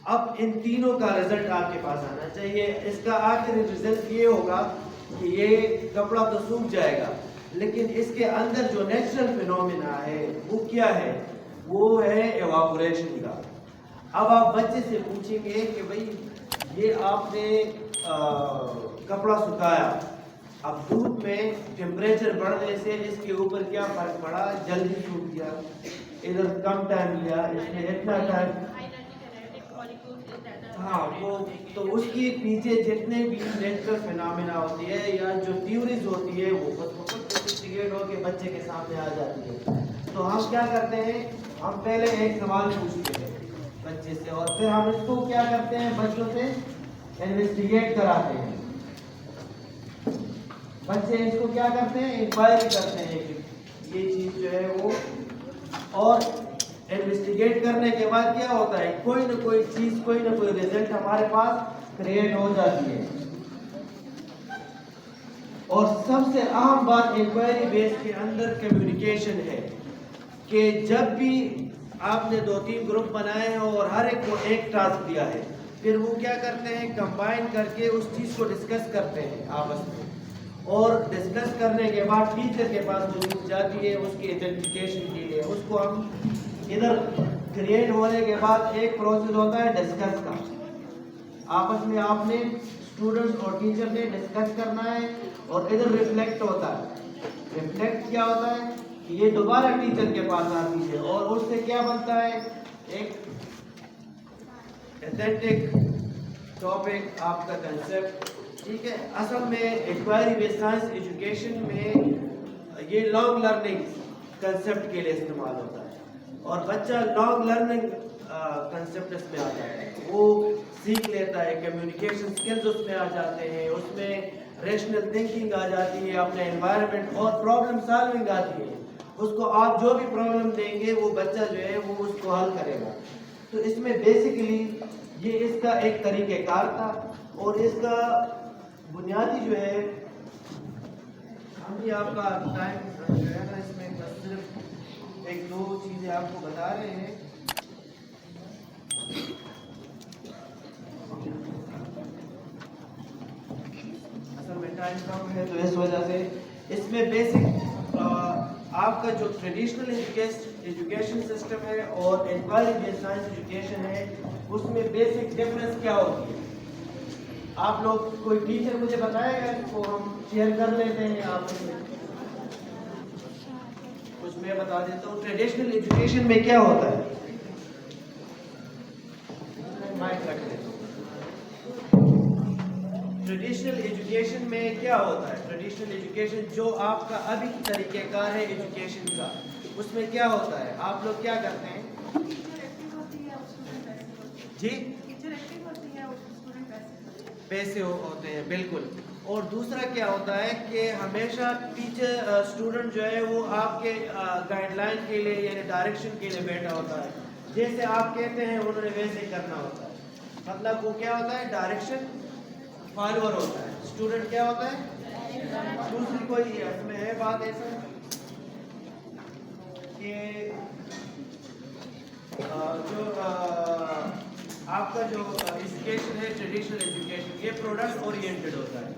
اب ان تینوں کا رزلٹ آپ کے پاس آنا چاہیے. اس کا آخری رزلٹ یہ ہوگا کہ یہ کپڑا تو سوکھ جائے گا, لیکن اس کے اندر جو نیچرل فینومینا ہے وہ کیا ہے, وہ ہے ایواپوریشن کا. اب آپ بچے سے پوچھیں گے کہ بھئی یہ آپ نے کپڑا سکھایا, اب دھوپ میں ٹیمپریچر بڑھنے سے اس کے اوپر کیا فرق پڑا, جلدی سوکھ گیا, ادھر کم ٹائم لیا, اس میں اتنا ٹائم. ہاں, وہ تو اس کے پیچھے جتنے بھی نیچرل فینومینا ہوتی ہے یا جو تھیوریز ہوتی ہے وہ بہت انویسٹیگیٹ ہو کے بچے کے سامنے آ جاتی ہے. تو ہم کیا کرتے ہیں, ہم پہلے ایک سوال پوچھتے ہیں بچے سے, اور پھر ہم اس کو کیا کرتے ہیں, بچوں سے انویسٹیگیٹ کراتے ہیں. بچے اس کو کیا کرتے ہیں, انکوائری کرتے ہیں کہ یہ چیز جو ہے وہ, اور انویسٹیگیٹ کرنے کے بعد کیا ہوتا ہے, کوئی نہ کوئی چیز, کوئی نہ کوئی ریزلٹ ہمارے پاس کریٹ ہو جاتی ہے. اور سب سے اہم بات انکوائری بیس کے اندر کمیونیکیشن ہے کہ جب بھی آپ نے 2-3 گروپ بنائے ہیں اور ہر ایک کو ایک ٹاسک دیا ہے, پھر وہ کیا کرتے ہیں, کمبائن کر کے اس چیز کو ڈسکس کرتے ہیں آپس میں, اور ڈسکس کرنے کے بعد ٹیچر کے پاس جو چیز جاتی ہے اس کی آئیڈینٹیفیکیشن کے لیے, اس کو ہم ادھر کریٹ ہونے کے بعد ایک پروسیس ہوتا ہے ڈسکس کا. آپس میں آپ نے اسٹوڈنٹس اور ٹیچر نے ڈسکس کرنا ہے, اور ادھر ریفلیکٹ ہوتا ہے. ریفلیکٹ کیا ہوتا ہے کہ یہ دوبارہ ٹیچر کے پاس آتی ہے, اور اس سے کیا بنتا ہے, ایک ایتھنٹک ٹاپک, آپ کا کنسیپٹ. ٹھیک ہے, اصل میں انکوائری بیسڈ سائنس ایجوکیشن میں یہ لانگ لرننگ کنسیپٹ کے لیے استعمال ہوتا ہے, اور بچہ لانگ لرننگ کنسیپٹ اس میں آتا ہے. وہ سیکھ لیتا ہے, کمیونیکیشن سکلز اس میں آ جاتے ہیں, اس میں ریشنل تھنکنگ آ جاتی ہے, اپنے انوائرمنٹ اور پرابلم سالونگ آتی ہے. اس کو آپ جو بھی پرابلم دیں گے وہ بچہ جو ہے وہ اس کو حل کرے گا. تو اس میں بیسیکلی یہ اس کا ایک طریقہ کار تھا, اور اس کا بنیادی جو ہے ہم بھی آپ کا ٹائم جو ہے نا اس میں بس صرف ایک دو چیزیں آپ کو بتا رہے ہیں. اصل میں ٹائم کم ہے تو اس وجہ سے اس میں بیسک آپ کا جو ٹریڈیشنل ایجوکیشن سسٹم ہے اور انکوائری بیسڈ سائنس ایجوکیشن ہے اس میں بیسک ڈفرینس کیا ہوتی ہے. آپ لوگ کوئی ٹیچر مجھے بتائے گا تو ہم شیئر کر لیتے ہیں. آپ کچھ میں بتا دیتا ہوں ٹریڈیشنل ایجوکیشن میں کیا ہوتا ہے. مائک رکھ لیتا ہوں. ٹریڈیشنل ایجوکیشن میں کیا ہوتا ہے. ٹریڈیشنل ایجوکیشن جو آپ کا ابھی طریقہ کار ہے ایجوکیشن کا, اس میں کیا ہوتا ہے. آپ لوگ کیا کرتے ہیں جی, پیسے ہوتے ہیں بالکل. اور دوسرا کیا ہوتا ہے کہ ہمیشہ ٹیچر اسٹوڈنٹ جو ہے وہ آپ کے گائیڈ لائن کے لیے یعنی ڈائریکشن کے لیے بیٹھا ہوتا ہے. جیسے آپ کہتے ہیں انہوں نے ویسے کرنا ہوتا ہے. مطلب وہ کیا ہوتا ہے, ڈائریکشن فالوور ہوتا ہے. اسٹوڈنٹ کیا ہوتا ہے. دوسری کوئی اس میں ہے بات ایسا کہ جو آپ کا جو ایجوکیشن ہے ٹریڈیشنل ایجوکیشن یہ پروڈکٹ اورینٹڈ ہوتا ہے.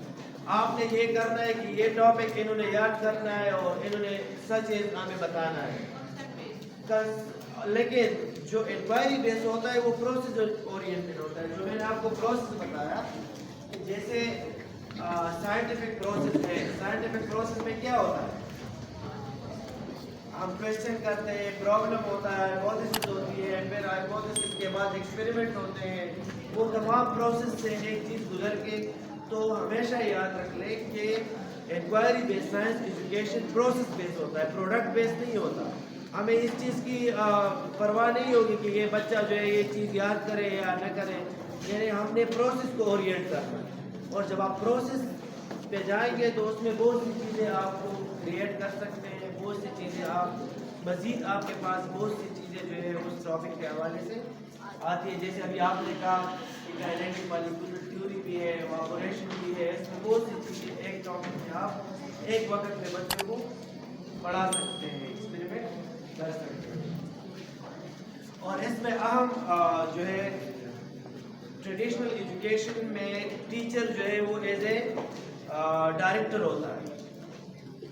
آپ نے یہ کرنا ہے کہ یہ ٹاپک انہوں نے یاد کرنا ہے اور انہوں نے سچ ہمیں بتانا ہے. لیکن جو انکوائری بیس ہوتا ہے وہ پروسیس اورینٹڈ ہوتا ہے. جو میں نے آپ کو پروسیس بتایا جیسے سائنٹیفک پروسیس ہے. سائنٹیفک پروسیس میں کیا ہوتا ہے, ہم کویشچن کرتے ہیں, پرابلم ہوتا ہے, ہائپوتھیسس ہوتی ہے, پھر ہائپوتھیسس کے بعد ایکسپیریمنٹ ہوتے ہیں. وہ تمام پروسیس سے ایک چیز گزر کے, تو ہمیشہ یاد رکھ لیں کہ انکوائری بیس سائنس ایجوکیشن پروسیس بیس ہوتا ہے, پروڈکٹ بیس نہیں ہوتا. ہمیں اس چیز کی پرواہ نہیں ہوگی کہ یہ بچہ جو ہے یہ چیز یاد کرے یا نہ کرے. یعنی ہم نے پروسیس کو اورینٹ کرنا ہے, اور جب آپ پروسیس پہ جائیں گے تو اس میں بہت سی چیزیں آپ کو کریٹ کر سکتے ہیں. بہت سی چیزیں آپ مزید آپ کے پاس بہت سی چیزیں جو ہے اس ٹاپک کے حوالے سے آتی ہے. جیسے ابھی آپ نے کہا کہ کائنیٹک مالیکولر تھیوری بھی ہے, ایواپوریشن بھی ہے. اس میں بہت سی چیزیں ایک ٹاپک میں آپ ایک وقت میں بچوں کو پڑھا سکتے ہیں, ایکسپیریمنٹ کر سکتے ہیں. اور اس میں اہم جو ہے ٹریڈیشنل ایجوکیشن میں ٹیچر جو ہے وہ ایز اے ڈائریکٹر ہوتا ہے.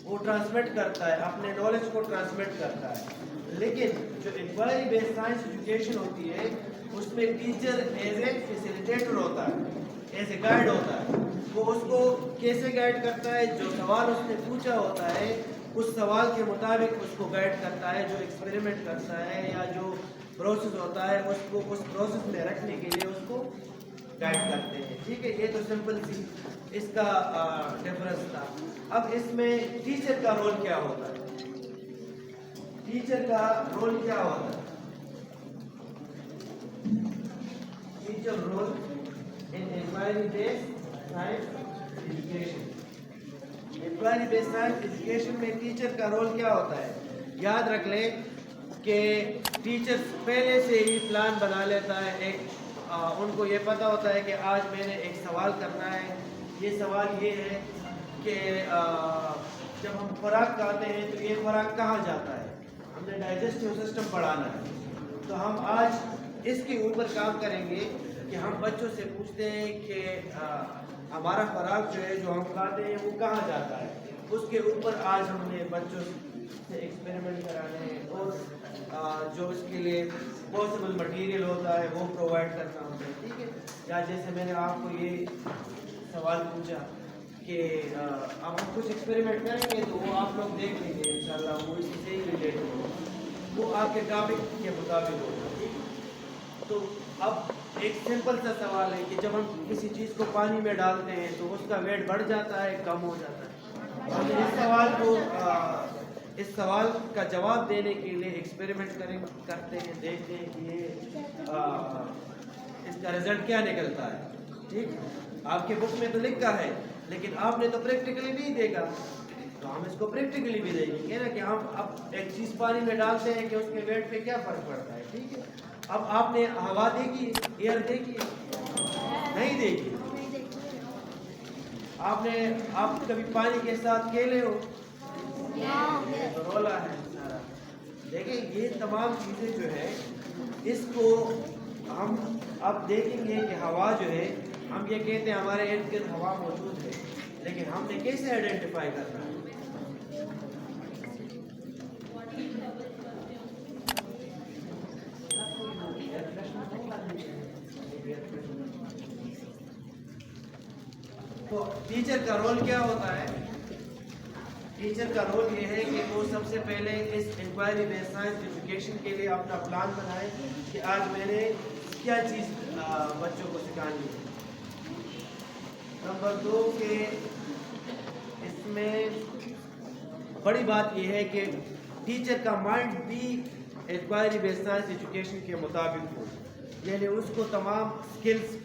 وہ ٹرانسمٹ کرتا ہے, اپنے نالج کو ٹرانسمٹ کرتا ہے. لیکن جو انکوائری بیس سائنس ایجوکیشن ہوتی ہے اس میں ٹیچر ایز اے فیسیلیٹیٹر ہوتا ہے, ایز اے گائیڈ ہوتا ہے. وہ اس کو کیسے گائیڈ کرتا ہے, جو سوال اس نے پوچھا ہوتا ہے اس سوال کے مطابق اس کو گائیڈ کرتا ہے. جو ایکسپیریمنٹ کرتا ہے یا جو پروسیس ہوتا ہے اس کو اس پروسیس میں رکھنے کے لیے اس کو گائیڈ کرتے ہیں. ٹھیک ہے, یہ تو سمپل سی اس کا ڈفرنس تھا. اب اس میں ٹیچر کا رول کیا ہوتا ہے. ٹیچر کا رول کیا ہوتا ہے. Teacher role in inquiry based science education. Inquiry based science education میں ٹیچر کا رول کیا ہوتا ہے. یاد رکھ لیں کہ ٹیچر پہلے سے ہی پلان بنا لیتا ہے. ایک ان کو یہ پتہ ہوتا ہے کہ آج میں نے ایک سوال کرنا ہے. یہ سوال یہ ہے کہ جب ہم خوراک کھاتے ہیں تو یہ خوراک کہاں جاتا ہے. ہم نے ڈائجسٹیو سسٹم پڑھانا ہے, تو ہم آج اس کے اوپر کام کریں گے کہ ہم بچوں سے پوچھتے ہیں کہ ہمارا خوراک جو ہے جو ہم کھاتے ہیں وہ کہاں جاتا ہے. اس کے اوپر آج ہم نے بچوں سے ایکسپیریمنٹ کرانے ہیں, اور جو اس کے لیے پاسبل مٹیریل ہوتا ہے وہ پرووائڈ کرنا ہوتا ہے. ٹھیک ہے, یا جیسے میں نے آپ کو یہ سوال پوچھا کہ اب ہم کچھ ایکسپیریمنٹ کریں گے تو وہ آپ لوگ دیکھ لیں گے انشاءاللہ, وہ اس سے ہی ریلیٹ ہوگا, وہ آپ کے ٹاپک کے مطابق ہوگا. تو اب ایک سمپل سا سوال ہے کہ جب ہم کسی چیز کو پانی میں ڈالتے ہیں تو اس کا ویٹ بڑھ جاتا ہے, کم ہو جاتا ہے. ہم اس سوال کا جواب دینے کے لیے ایکسپیریمنٹ کرتے ہیں, دیکھتے ہیں کہ یہ اس کا رزلٹ کیا نکلتا ہے. ٹھیک، آپ کے بک میں تو لکھا ہے لیکن آپ نے تو پریکٹیکلی نہیں دیکھا، تو ہم اس کو پریکٹیکلی بھی دیکھیں گے نا کہ ہم اب ایک چیز پانی میں ڈالتے ہیں کہ اس کے ویٹ پہ کیا فرق پڑتا ہے. ٹھیک ہے، اب آپ نے ہوا دیکھی، ایئر دیکھی؟ نہیں دیکھی. آپ کبھی پانی کے ساتھ کھیلے ہو؟ یہ تو رولا ہے سارا. دیکھیں یہ تمام چیزیں جو ہے اس کو ہم اب دیکھیں گے کہ ہوا جو ہے، ہم یہ کہتے ہیں ہمارے ارد گرد ہوا موجود ہے، لیکن ہم نے کیسے آئیڈینٹیفائی کرنا ہے؟ تو ٹیچر کا رول کیا ہوتا ہے؟ ٹیچر کا رول یہ ہے کہ وہ سب سے پہلے اس انکوائری بیسڈ سائنس ایجوکیشن کے لیے اپنا پلان بنائے کہ آج میں نے کیا چیز بچوں کو سکھانی ہے. نمبر 2 کہ اس میں بڑی بات یہ ہے کہ ٹیچر کا مائنڈ بھی انکوائری بیسڈ سائنس ایجوکیشن کے مطابق ہو، یعنی اس کو تمام سکلز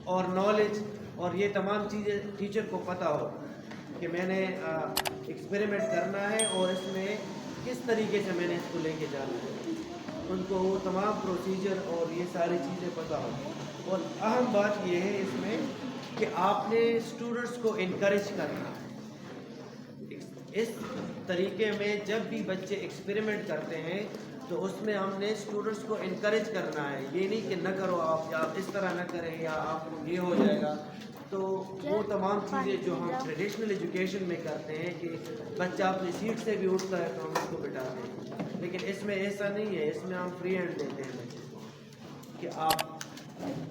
اور نالج اور یہ تمام چیزیں ٹیچر کو پتہ ہو کہ میں نے ایکسپیریمنٹ کرنا ہے اور اس میں کس طریقے سے میں نے اس کو لے کے جانا ہے. ان کو وہ تمام پروسیجر اور یہ ساری چیزیں پتہ ہو. اور اہم بات یہ ہے اس میں کہ آپ نے اسٹوڈنٹس کو انکریج کرنا ہے. اس طریقے میں جب بھی بچے ایکسپیریمنٹ کرتے ہیں تو اس میں ہم نے اسٹوڈنٹس کو انکریج کرنا ہے. یہ نہیں کہ نہ کرو آپ، یا اس طرح نہ کریں، یا آپ کو یہ ہو جائے گا. تو وہ تمام چیزیں جو ہم ٹریڈیشنل ایجوکیشن میں کرتے ہیں کہ بچہ اپنی سیٹ سے بھی اٹھتا ہے تو ہم اس کو بٹھاتے ہیں، لیکن اس میں ایسا نہیں ہے. اس میں ہم فری ہینڈ دیتے ہیں بچے کو کہ آپ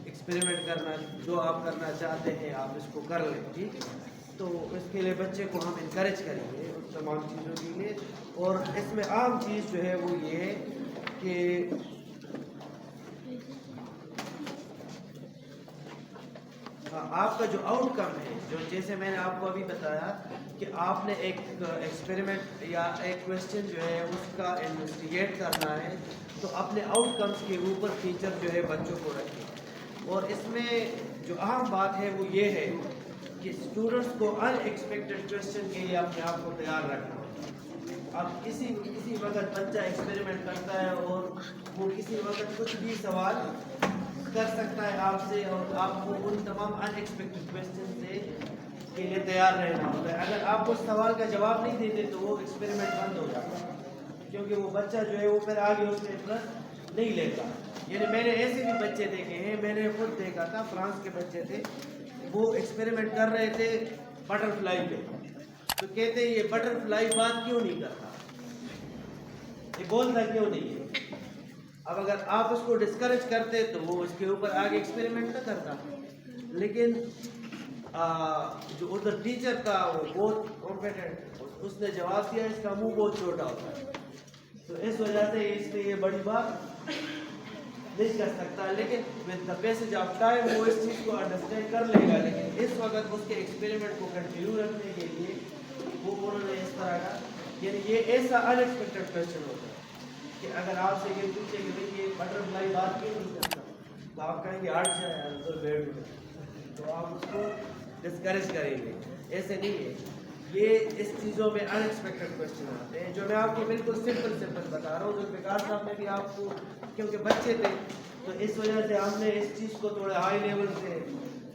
ایکسپیریمنٹ کرنا، جو آپ کرنا چاہتے ہیں آپ اس کو کر لیں. ٹھیک ہے، تو اس کے لیے بچے کو ہم انکریج کریں گے ان تمام چیزوں کے لیے. اور اس میں عام چیز جو ہے وہ یہ ہے کہ آپ کا جو آؤٹ کم ہے، جو جیسے میں نے آپ کو ابھی بتایا کہ آپ نے ایک ایکسپیریمنٹ یا ایک کویسچن جو ہے اس کا انویسٹیگیٹ کرنا ہے، تو اپنے آؤٹ کمس کے اوپر ٹیچر جو ہے بچوں کو رکھے. اور اس میں جو اہم بات ہے وہ یہ ہے کہ اسٹوڈنٹس کو ان ایکسپیکٹڈ کویسچن کے لیے اپنے آپ کو تیار رکھنا. اب کسی وقت بچہ ایکسپیریمنٹ کرتا ہے اور وہ کسی وقت کچھ بھی سوال کر سکتا ہے آپ سے، اور آپ کو ان تمام ان ایکسپیکٹڈ کویسچن سے کے لیے تیار رہنا ہوتا ہے. اگر آپ اس سوال کا جواب نہیں دیتے تو وہ ایکسپیریمنٹ بند ہو جاتا ہے، کیونکہ وہ بچہ جو ہے وہ پھر آگے اس میں انٹرسٹ نہیں لیتا. یعنی میں نے ایسے بھی بچے دیکھے ہیں، میں نے خود دیکھا تھا، فرانس کے بچے تھے، وہ ایکسپیریمنٹ کر رہے تھے بٹر فلائی پہ، تو کہتے یہ بٹر فلائی بات کیوں نہیں کرتا، یہ بولتا کیوں نہیں ہے. اب اگر آپ اس کو ڈسکریج کرتے تو وہ اس کے اوپر آگے ایکسپیریمنٹ نہ کرتا. لیکن جو ادھر ٹیچر کا وہ بہت کمپیٹنٹ، اس نے جواب دیا، اس کا منہ بہت چھوٹا ہوتا ہے، تو اس وجہ سے اس لیے یہ بڑی بات نہیں کر سکتا. لیکن with the passage of time وہ اس چیز کو انڈرسٹینڈ کر لے گا. لیکن اس وقت اس کے ایکسپیریمنٹ کو کنٹینیو رکھنے کے لیے وہ انہوں نے اس طرح کا، یعنی یہ ایسا ان ایکسپیکٹڈ کویسچن ہوتا ہے کہ اگر آپ سے یہ پوچھے کہ بھائی یہ بٹر فلائی بات کیوں نہیں کرتا، تو آپ کہیں گے 8 جائے ادھر بیٹھ میں، تو آپ اس کو ڈسکریج کریں گے. ایسے نہیں ہے. یہ اس چیزوں میں ان ایکسپیکٹڈ کویسچن آتے ہیں جو میں آپ کو بالکل سمپل بتا رہا ہوں. ذوالفقار صاحب نے بھی آپ کو، کیونکہ بچے تھے تو اس وجہ سے ہم نے اس چیز کو تھوڑے ہائی لیول سے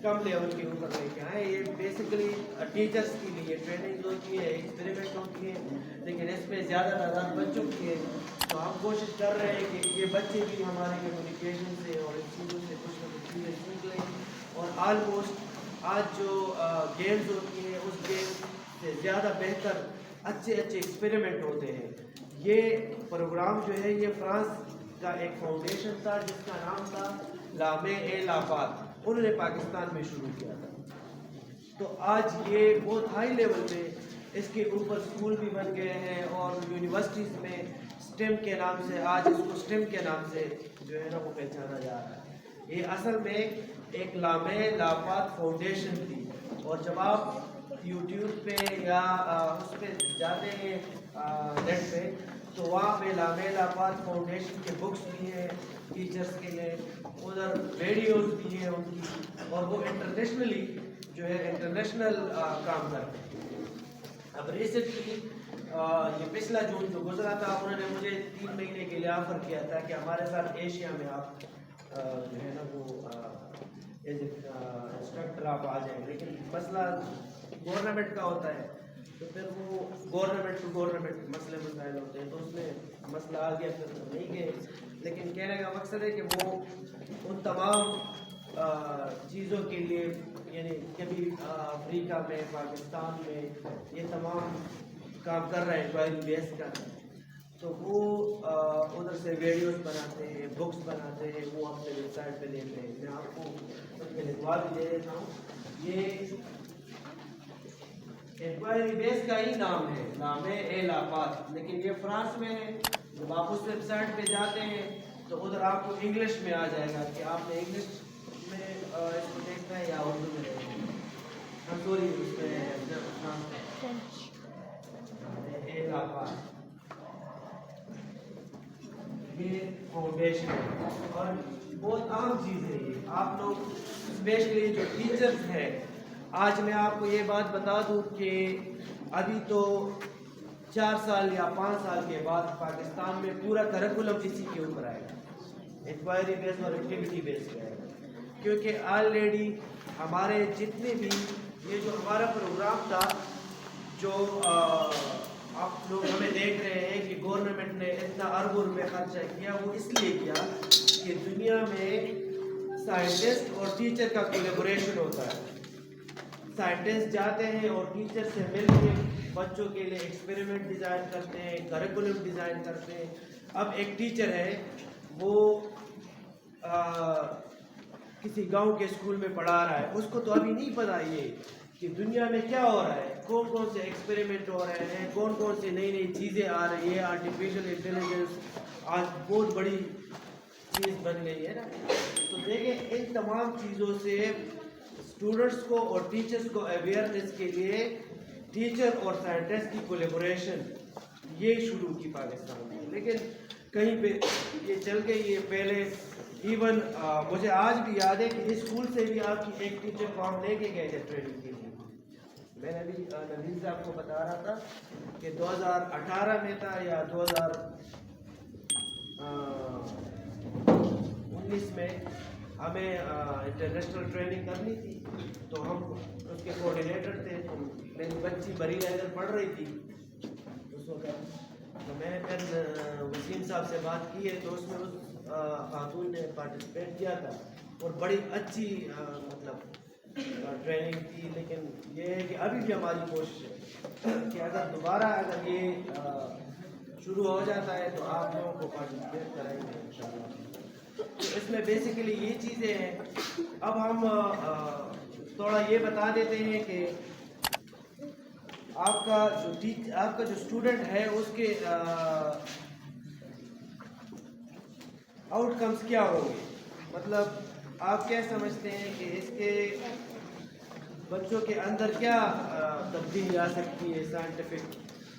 کم لیول کے اوپر لے کے آئے. یہ بیسیکلی ٹیچرس کے لیے ٹریننگ ہوتی ہے، ایکسپیریمنٹ ہوتی ہے، لیکن اس میں زیادہ تعداد بچوں کی ہے. تو ہم کوشش کر رہے ہیں کہ یہ بچے بھی ہمارے کمیونیکیشن سے اور ان چیزوں سے کچھ نہ کچھ چیزیں سیکھ لیں. اور آلموسٹ آج جو گیمز ہوتی ہیں اس گیم سے زیادہ بہتر اچھے ایکسپیریمنٹ ہوتے ہیں. یہ پروگرام جو ہے یہ فرانس کا ایک فاؤنڈیشن تھا جس کا نام تھا لامے اے لافات، انہوں نے پاکستان میں شروع کیا تھا. تو آج یہ بہت ہائی لیول پہ اس کے اوپر اسکول بھی بن گئے ہیں، اور یونیورسٹیز میں اسٹیم کے نام سے، آج اس کو اسٹیم کے نام سے جو ہے نا وہ پہچانا جا رہا ہے. یہ اصل میں ایک لامے لافات فاؤنڈیشن تھی. اور جب آپ یوٹیوب پہ یا اس پہ جاتے ہیں نیٹ پہ تو وہاں پہ لامیلا پاس فاؤنڈیشن کے بکس بھی ہیں ٹیچرس کے لیے, ادھر ویڈیوز بھی ہیں ان کی, اور وہ انٹرنیشنلی جو ہے انٹرنیشنل کام کرتے ہیں. اب ریسنٹلی یہ پچھلا جون جو گزرا تھا, انہوں نے مجھے 3 مہینے کے لیے آفر کیا تھا کہ ہمارے ساتھ ایشیا میں آپ جو ہے نا وہ ایز انسٹرکٹر آپ آ جائیں. لیکن مسئلہ گورنمنٹ کا ہوتا ہے, تو پھر وہ گورنمنٹ ٹو گورنمنٹ مسئلے مسائل ہوتے ہیں, تو اس میں مسئلہ آ گیا, پھر نہیں گئے. لیکن کہنے کا مقصد ہے کہ وہ ان تمام چیزوں کے لیے, یعنی کبھی افریقہ میں, پاکستان میں یہ تمام کام کر رہے ہیں انکوائری بیس کا, تو وہ ادھر سے ویڈیوز بناتے ہیں, بکس بناتے ہیں, وہ اپنے ویب سائٹ پہ دیتے ہیں. میں آپ کو اس میں لکھوا بھی دے دیتا ہوں. یہ انکوائری بیس کا ہی نام ہے, نام ہے اے لا پاس, لیکن یہ فرانس میں ہے. جب آپ اس ویب سائٹ پہ جاتے ہیں تو ادھر آپ کو انگلش میں آ جائے گا کہ آپ نے انگلش میں اس کو دیکھنا ہے یا اردو میں دیکھنا ہے. سوری, اس میں اے لا پاس یہ فاؤنڈیشن ہے, اور بہت اہم چیز ہے یہ. آپ لوگ اسپیشلی جو ٹیچرز ہیں, آج میں آپ کو یہ بات بتا دوں کہ ابھی تو 4 سال یا 5 سال کے بعد پاکستان میں پورا کریکولم اسی کے اوپر آئے گا, انکوائری بیس اور ایکٹیویٹی بیس پہ آئے گا. کیونکہ آلریڈی ہمارے جتنے بھی یہ جو ہمارا پروگرام تھا, جو آپ لوگ ہمیں دیکھ رہے ہیں کہ گورنمنٹ نے اتنا اربوں روپے خرچہ کیا, وہ اس لیے کیا کہ دنیا میں سائنٹسٹ اور ٹیچر کا کولیبوریشن ہوتا ہے. سائنٹسٹ جاتے ہیں اور ٹیچر سے مل کے بچوں کے لیے ایکسپیریمنٹ ڈیزائن کرتے ہیں, کریکولم ڈیزائن کرتے ہیں. اب ایک ٹیچر ہے, وہ کسی گاؤں کے اسکول میں پڑھا رہا ہے, اس کو تو ابھی نہیں پتا یہ کہ دنیا میں کیا ہو رہا ہے, کون کون سے ایکسپیریمنٹ ہو رہے ہیں, کون کون سی نئی نئی چیزیں آ رہی ہیں. آرٹیفیشیل انٹیلیجنس آج بہت بڑی چیز بن گئی ہے نا. تو دیکھیں ان تمام چیزوں سے اسٹوڈنٹس کو اور ٹیچرس کو اویئرنیس کے لیے ٹیچر اور سائنٹسٹ کی کولیبوریشن یہ شروع کی پاکستان میں. لیکن کہیں پہ یہ چل گئی. یہ پہلے ایون مجھے آج بھی یاد ہے کہ اسکول سے بھی آپ کی ایک ٹیچر فارم لے کے گئے تھے ٹریننگ کے لیے. میں نے ابھی نویز صاحب کو بتا رہا تھا کہ 2018 میں تھا یا 2019 میں ہمیں انٹرنیشنل ٹریننگ کرنی تھی, تو ہم اس کے کوآرڈینیٹر تھے. تو میری بچی بری لیول پڑھ رہی تھی اس وقت, تو میں نے پھر وسیم صاحب سے بات کی ہے, تو اس میں اس خاتون نے پارٹیسپیٹ کیا تھا, اور بڑی اچھی مطلب ٹریننگ تھی. لیکن یہ ہے کہ ابھی بھی ہماری کوشش ہے کہ اگر دوبارہ اگر یہ شروع ہو جاتا ہے تو آپ لوگوں کو پارٹیسپیٹ کرائیں گے انشاءاللہ. تو اس میں بیسیکلی یہ چیزیں ہیں. اب ہم تھوڑا یہ بتا دیتے ہیں کہ آپ کا جو اسٹوڈنٹ ہے اس کے آؤٹ کمز کیا ہوں گے. مطلب آپ کیا سمجھتے ہیں کہ اس کے بچوں کے اندر کیا تبدیلی آ سکتی ہے سائنٹیفک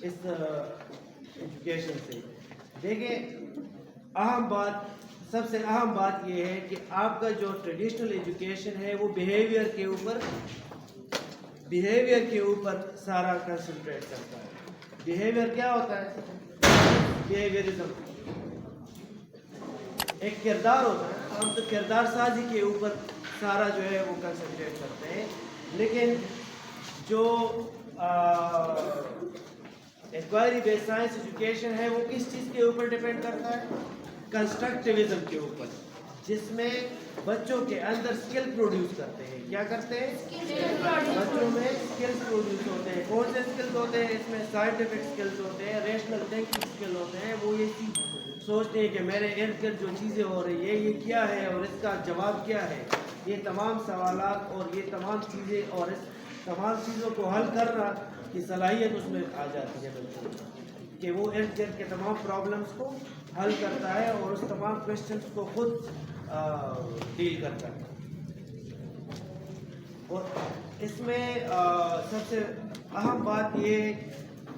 اس ایجوکیشن سے. دیکھیں سب سے اہم بات یہ ہے کہ آپ کا جو ٹریڈیشنل ایجوکیشن ہے وہ بیہیویئر کے اوپر سارا کنسنٹریٹ کرتا ہے. بیہیویئر کیا ہوتا ہے؟ بیہیویئرزم ایک کردار ہوتا ہے. ہم تو کردار سازی کے اوپر سارا جو ہے وہ کنسنٹریٹ کرتے ہیں. لیکن جو انکوائری بیس سائنس ایجوکیشن ہے وہ کس چیز کے اوپر ڈیپینڈ کرتا ہے؟ کنسٹرکٹیوزم کے اوپر, جس میں بچوں کے اندر سکل پروڈیوس کرتے ہیں. کیا کرتے ہیں؟ بچوں میں سکلز پروڈیوس ہوتے ہیں. کون سے سکلز ہوتے ہیں؟ اس میں سائنٹیفک سکلز ہوتے ہیں, ریشنل تھنکنگ سکل ہوتے ہیں. وہ یہ سوچتے ہیں کہ میرے ارد گرد جو چیزیں ہو رہی ہے یہ کیا ہے اور اس کا جواب کیا ہے. یہ تمام سوالات اور یہ تمام چیزیں اور اس تمام چیزوں کو حل کرنا کی صلاحیت اس میں آ جاتی ہے بچوں کہ وہ ارد گرد کے تمام پرابلمس کو حل کرتا ہے اور اس تمام کوشچنس کو خود ڈیل کرتا ہے. اور اس میں سب سے اہم بات یہ ہے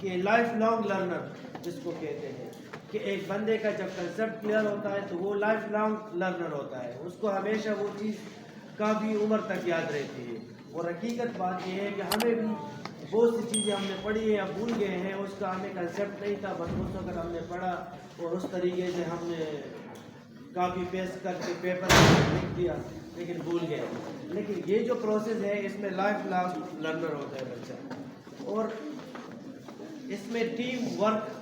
کہ لائف لانگ لرنر جس کو کہتے ہیں, کہ ایک بندے کا جب کنسیپٹ کلیئر ہوتا ہے تو وہ لائف لانگ لرنر ہوتا ہے، اس کو ہمیشہ وہ چیز کافی عمر تک یاد رہتی ہے. اور حقیقت بات یہ ہے کہ ہمیں بھی بہت سی چیزیں ہم نے پڑھی ہیں یا بھول گئے ہیں، اس کا ہمیں کنسیپٹ نہیں تھا، بس اس وقت ہم نے پڑھا اور اس طریقے سے ہم نے کاپی پیسٹ کر کے پیپر لکھ دیا لیکن بھول گئے. لیکن یہ جو پروسیس ہے اس میں لائف لانگ لرنر ہوتا ہے بچہ. اور اس میں ٹیم ورک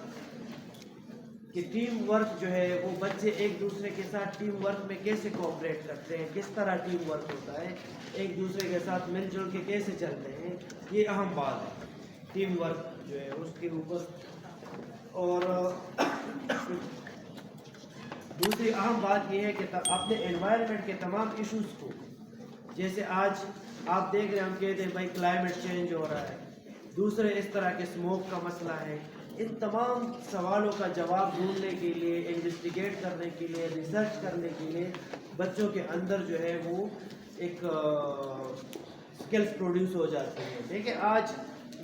جو ہے وہ بچے ایک دوسرے کے ساتھ ٹیم ورک میں کیسے کوآپریٹ کرتے ہیں، کس طرح ٹیم ورک ہوتا ہے، ایک دوسرے کے ساتھ مل جل کے کیسے چلتے ہیں، یہ اہم بات ہے ٹیم ورک جو ہے اس کے اوپر. اور دوسری اہم بات یہ ہے کہ اپنے انوائرمنٹ کے تمام ایشوز کو، جیسے آج آپ دیکھ رہے ہیں ہم کہتے ہیں بھائی کلائمیٹ چینج ہو رہا ہے، دوسرے اس طرح کے اسموک کا مسئلہ ہے، ان تمام سوالوں کا جواب ڈھونڈنے کے لیے، انویسٹیگیٹ کرنے کے لیے، ریسرچ کرنے کے لیے بچوں کے اندر جو ہے وہ ایک اسکلس پروڈیوس ہو جاتی ہیں. دیکھیں آج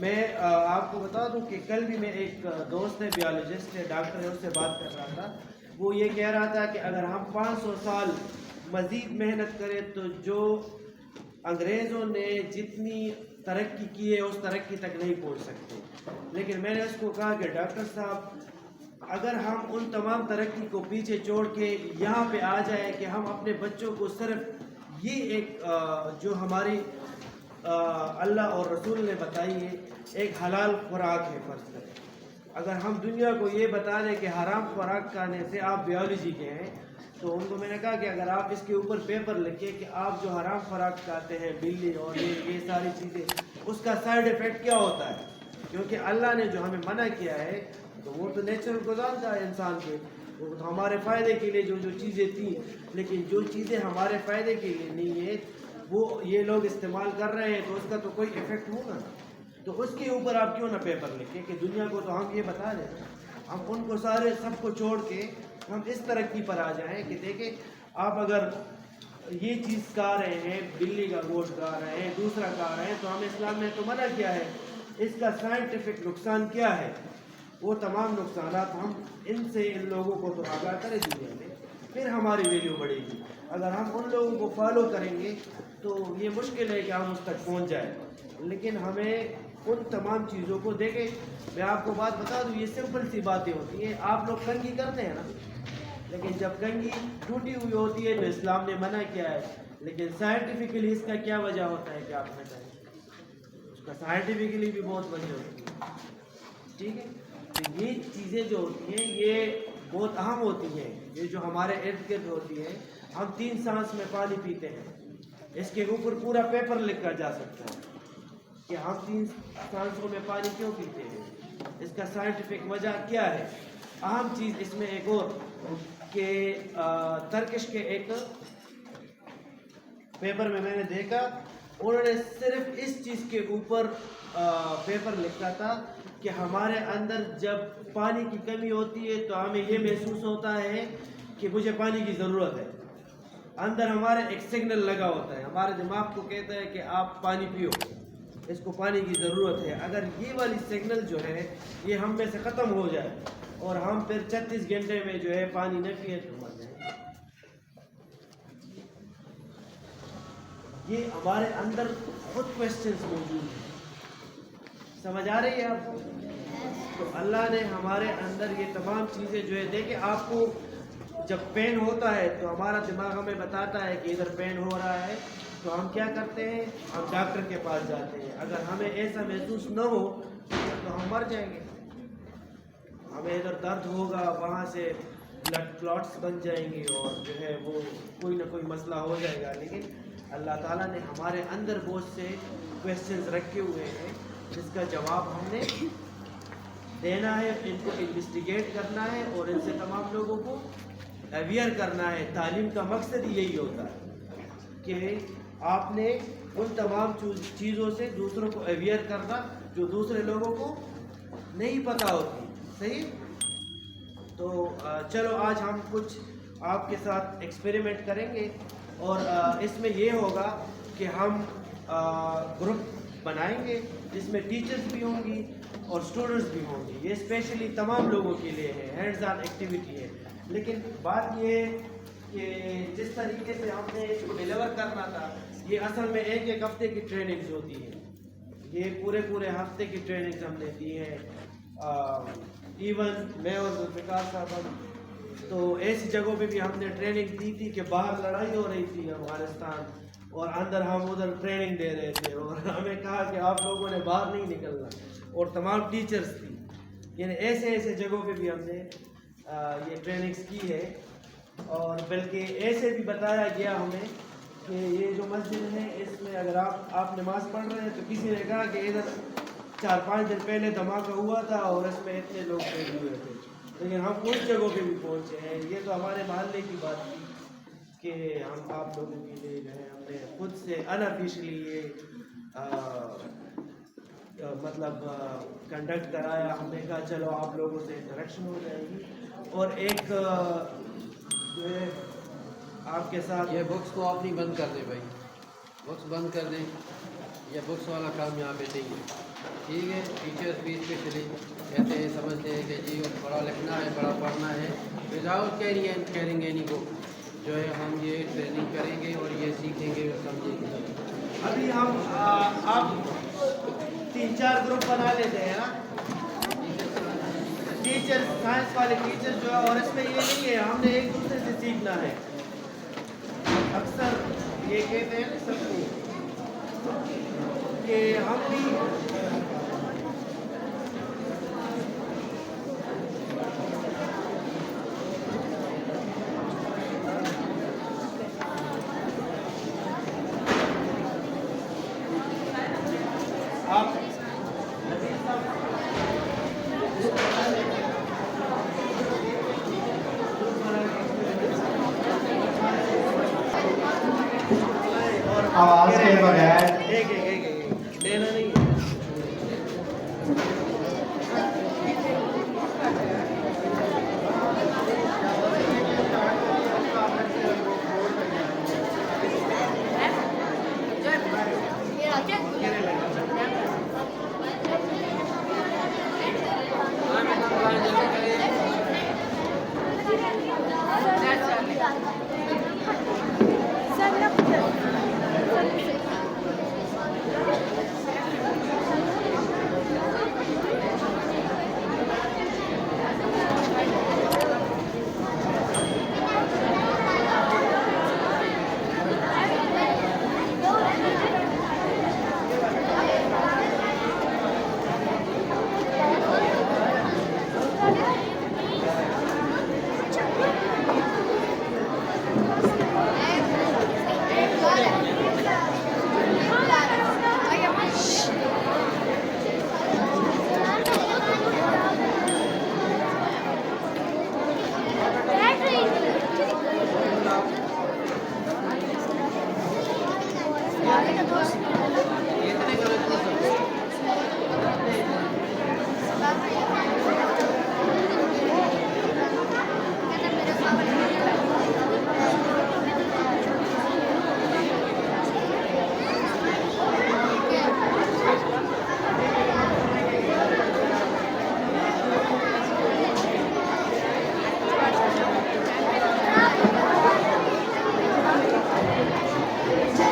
میں آپ کو بتا دوں کہ کل بھی میں ایک دوست ہے بیالوجسٹ ہے، ڈاکٹر ہے، اس سے بات کر رہا تھا. وہ یہ کہہ رہا تھا کہ اگر ہم 500 سال مزید محنت کریں تو جو انگریزوں نے جتنی ترقی کی ہے اس ترقی تک نہیں پہنچ سکتے. لیکن میں نے اس کو کہا کہ ڈاکٹر صاحب اگر ہم ان تمام ترقی کو پیچھے چھوڑ کے یہاں پہ آ جائیں کہ ہم اپنے بچوں کو صرف یہ ایک جو ہماری اللہ اور رسول نے بتائی ہے ایک حلال خوراک ہے فرض کریں، اگر ہم دنیا کو یہ بتا دیں کہ حرام خوراک کھانے سے آپ بیالوجی کے ہیں، تو ان کو میں نے کہا کہ اگر آپ اس کے اوپر پیپر لکھیں کہ آپ جو حرام خوراک کھاتے ہیں، بلی اور یہ ساری چیزیں، اس کا سائیڈ ایفیکٹ کیا ہوتا ہے، کیونکہ اللہ نے جو ہمیں منع کیا ہے تو وہ تو نیچرل گزارتا ہے انسان کے، وہ تو ہمارے فائدے کے لیے جو چیزیں تھیں، لیکن جو چیزیں ہمارے فائدے کے لیے نہیں ہیں وہ یہ لوگ استعمال کر رہے ہیں تو اس کا تو کوئی ایفیکٹ ہوگا. تو اس کے اوپر آپ کیوں نہ پیپر لکھیں کہ دنیا کو تو ہم یہ بتا دیں، ہم ان کو سب کو چھوڑ کے ہم اس ترقی پر آ جائیں کہ دیکھیں آپ اگر یہ چیز کھا رہے ہیں، بلی کا گوشت کھا رہے ہیں، دوسرا کھا رہے ہیں، تو ہمیں اسلام نے تو منع کیا ہے، اس کا سائنٹیفک نقصان کیا ہے، وہ تمام نقصانات ہم ان سے ان لوگوں کو تو آگاہ کریں دنیا میں، پھر ہماری ویلیو بڑھے گی. اگر ہم ان لوگوں کو فالو کریں گے تو یہ مشکل ہے کہ ہم اس تک پہنچ جائیں. لیکن ہمیں ان تمام چیزوں کو دیکھیں. میں آپ کو بات بتا دوں، یہ سمپل سی باتیں ہوتی ہیں. آپ لوگ کنگھی کرتے ہیں نا، لیکن جب کنگھی ٹوٹی ہوئی ہوتی ہے تو اسلام نے منع کیا ہے، لیکن سائنٹیفکلی اس کا کیا وجہ ہوتا ہے کہ آپ نے کہا اس کا سائنٹیفکلی بھی بہت وجہ ہوتی ہے. ٹھیک ہے، تو یہ چیزیں جو ہوتی ہیں یہ بہت اہم ہوتی ہیں. یہ جو ہمارے ارد گرد ہوتی ہے، ہم 3 سانس میں پانی پیتے ہیں، اس کے اوپر پورا پیپر لکھا جا سکتا ہے کہ ہم 3 سانسوں میں پانی کیوں پیتے ہیں، اس کا سائنٹیفک وجہ کیا ہے. اہم چیز اس میں ایک اور کہ ترکش کے ایک پیپر میں نے دیکھا، انہوں نے صرف اس چیز کے اوپر پیپر لکھا تھا کہ ہمارے اندر جب پانی کی کمی ہوتی ہے تو ہمیں یہ محسوس ہوتا ہے کہ مجھے پانی کی ضرورت ہے. اندر ہمارے ایک سگنل لگا ہوتا ہے، ہمارے دماغ کو کہتا ہے کہ آپ پانی پیو، اس کو پانی کی ضرورت ہے. اگر یہ والی سگنل جو ہے یہ ہم میں سے ختم ہو جائے اور ہم پھر 36 گھنٹے میں جو ہے پانی نہ پیے تو مر جائیں. یہ ہمارے اندر خود کوشچنس موجود ہیں. سمجھ آ رہی ہے آپ کو؟ تو اللہ نے ہمارے اندر یہ تمام چیزیں جو ہے، دیکھیں آپ کو جب پین ہوتا ہے تو ہمارا دماغ ہمیں بتاتا ہے کہ ادھر پین ہو رہا ہے، تو ہم کیا کرتے ہیں، ہم ڈاکٹر کے پاس جاتے ہیں. اگر ہمیں ایسا محسوس نہ ہو تو ہم مر جائیں گے. ہمیں ادھر درد ہوگا، وہاں سے بلڈ کلاٹس بن جائیں گے اور جو ہے وہ کوئی نہ کوئی مسئلہ ہو جائے گا. لیکن اللہ تعالیٰ نے ہمارے اندر بہت سے کویسچنز رکھے ہوئے ہیں جس کا جواب ہم نے دینا ہے، ان کو انویسٹیگیٹ کرنا ہے اور ان سے تمام لوگوں کو اویئر کرنا ہے. تعلیم کا مقصد یہی ہوتا ہے کہ آپ نے ان تمام چیزوں سے دوسروں کو اویئر کرنا جو دوسرے لوگوں کو نہیں پتہ ہوتی. صحیح؟ تو چلو آج ہم کچھ آپ کے ساتھ ایکسپیریمنٹ کریں گے اور اس میں یہ ہوگا کہ ہم گروپ بنائیں گے جس میں ٹیچرز بھی ہوں گی اور اسٹوڈنٹس بھی ہوں گی. یہ اسپیشلی تمام لوگوں کے لیے ہے, ہینڈز آن ایکٹیویٹی ہے. لیکن بات یہ ہے کہ جس طریقے سے ہم نے اس کو ڈیلیور کرنا تھا, یہ اصل میں ایک ہفتے کی ٹریننگز ہوتی ہے. یہ پورے ہفتے کی ٹریننگز ہم نے دی ہے. ایون میں اور ذوالفقار صاحب تو ایسی جگہوں پہ بھی ہم نے ٹریننگ دی تھی کہ باہر لڑائی ہو رہی تھی افغانستان, اور اندر ہم ادھر ٹریننگ دے رہے تھے, اور ہمیں کہا کہ آپ لوگوں نے باہر نہیں نکلنا, اور تمام ٹیچرز تھی. یعنی ایسے جگہوں پہ بھی ہم نے یہ ٹریننگز کی ہے. اور بلکہ ایسے بھی بتایا گیا ہمیں کہ یہ جو مسجد ہے اس میں اگر آپ نماز پڑھ رہے ہیں تو کسی نے کہا کہ ادھر 4-5 دن پہلے دھماکہ ہوا تھا اور اس میں اتنے لوگ شہید ہوئے تھے. لیکن ہم اس جگہوں پہ بھی پہنچے ہیں. یہ تو ہمارے محلے کی بات تھی کہ ہم آپ لوگوں کے لیے جو ہے ہم نے خود سے انافیشلی یہ مطلب کنڈکٹ کرایا. ہم نے کہا چلو آپ لوگوں سے انٹریکشن ہو جائے گی, اور ایک جو ہے آپ کے ساتھ یہ بکس کو آپ نہیں بند کر دیں بھائی, بکس بند کر دیں. یہ بکس والا کام یہاں پہ نہیں ہے, ٹھیک ہے. ٹیچرس بھی اسپیشلی کہتے ہیں, سمجھتے ہیں کہ جی بڑا لکھنا ہے, بڑا پڑھنا ہے. وداؤٹ کیئرنگ اینی کو جو ہے ہم یہ ٹریننگ کریں گے اور یہ سیکھیں گے اور سمجھیں گے. ابھی ہم آپ 3-4 گروپ بنا لیتے ہیں نا, ٹیچر سائنس والے ٹیچر جو ہے, اور اس میں یہ نہیں ہے ہم نے ایک دوسرے سے سیکھنا ہے. اکثر یہ کہتے ہیں سب کو کہ ہم بھی آپ آواز کے بغیر ایک لینا نہیں ہے.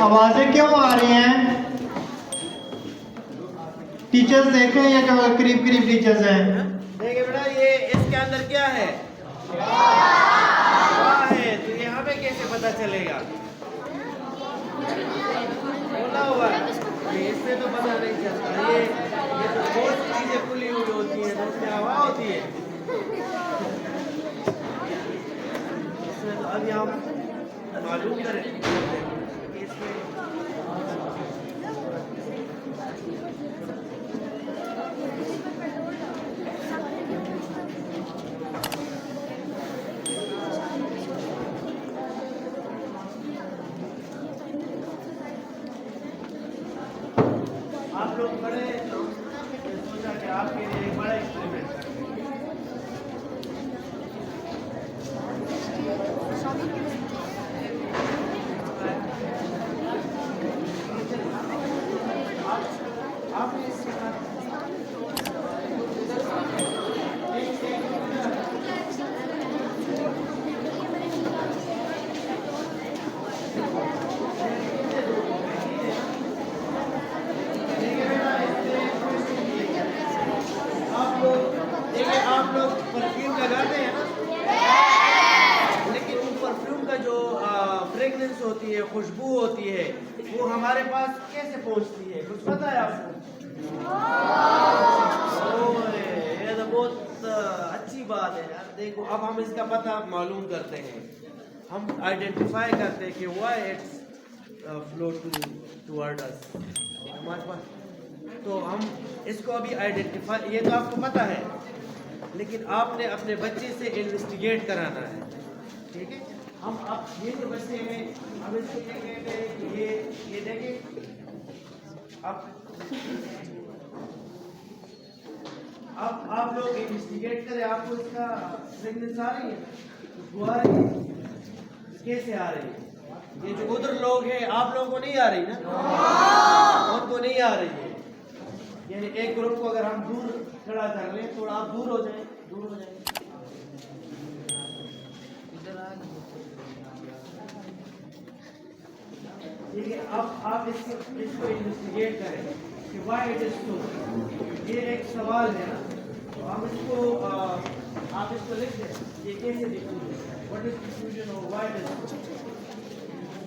آوازیں کیوں آ رہی ہیں؟ ٹیچرز دیکھیں یا جو قریب ٹیچرز ہیں. دیکھیں بیٹا, یہ اس کے اندر کیا ہے؟ دعا ہے. تو یہاں پہ کیسے پتہ چلے گا؟ بولا ہوا ہے, اس سے تو پتہ نہیں چلتا. یہ تو بہت سی چیزیں کھلی ہوئی ہوتی ہیں تو اس میں ہوا ہوتی ہے. اس میں تو ابھی ہم معلوم کریں کہ اس میں آپ لوگ پڑھے تو سوچا کہ آپ کے لیے ایک بڑا ایکسپریمنٹ کریں. خوشبو ہوتی ہے وہ ہمارے پاس کیسے پہنچتی ہے؟ کچھ پتہ ہے آپ کو؟ یہ تو بہت اچھی بات ہے یار. دیکھو اب ہم اس کا پتہ معلوم کرتے ہیں. ہم آئیڈینٹیفائی کرتے ہیں کہ وائی اٹس فلو ٹوورڈ اس ہمارے پاس. تو ہم اس کو ابھی آئیڈینٹیفائی، یہ تو آپ کو پتہ ہے، لیکن آپ نے اپنے بچے سے انویسٹیگیٹ کرانا ہے. ٹھیک ہے؟ ہم اب یہ جو بچے ہیں ہم اس کو یہ کہتے ہیں کہ یہ دیکھیں اب آپ لوگ انویسٹیگیٹ کریں. آپ کو اس کا فریگنس آ رہی ہے؟ خوشبو آ رہی ہے؟ کیسے آ رہی ہے؟ یہ جو ادھر لوگ ہیں آپ لوگوں کو نہیں آ رہی نا؟ ان کو نہیں آ رہی ہے. یعنی ایک گروپ کو اگر ہم دور کھڑا کر لیں، تھوڑا آپ دور ہو جائیں. ٹھیک ہے، اب آپ اس کو انویسٹیگیٹ کریں کہ وائی اٹ از سو. یہ ایک سوال ہے نا، تو ہم اس کو آپ اس کو لکھ دیں. یہ کیسے ڈفیوژن ہے؟ واٹ از ڈفیوژن اور why it is so?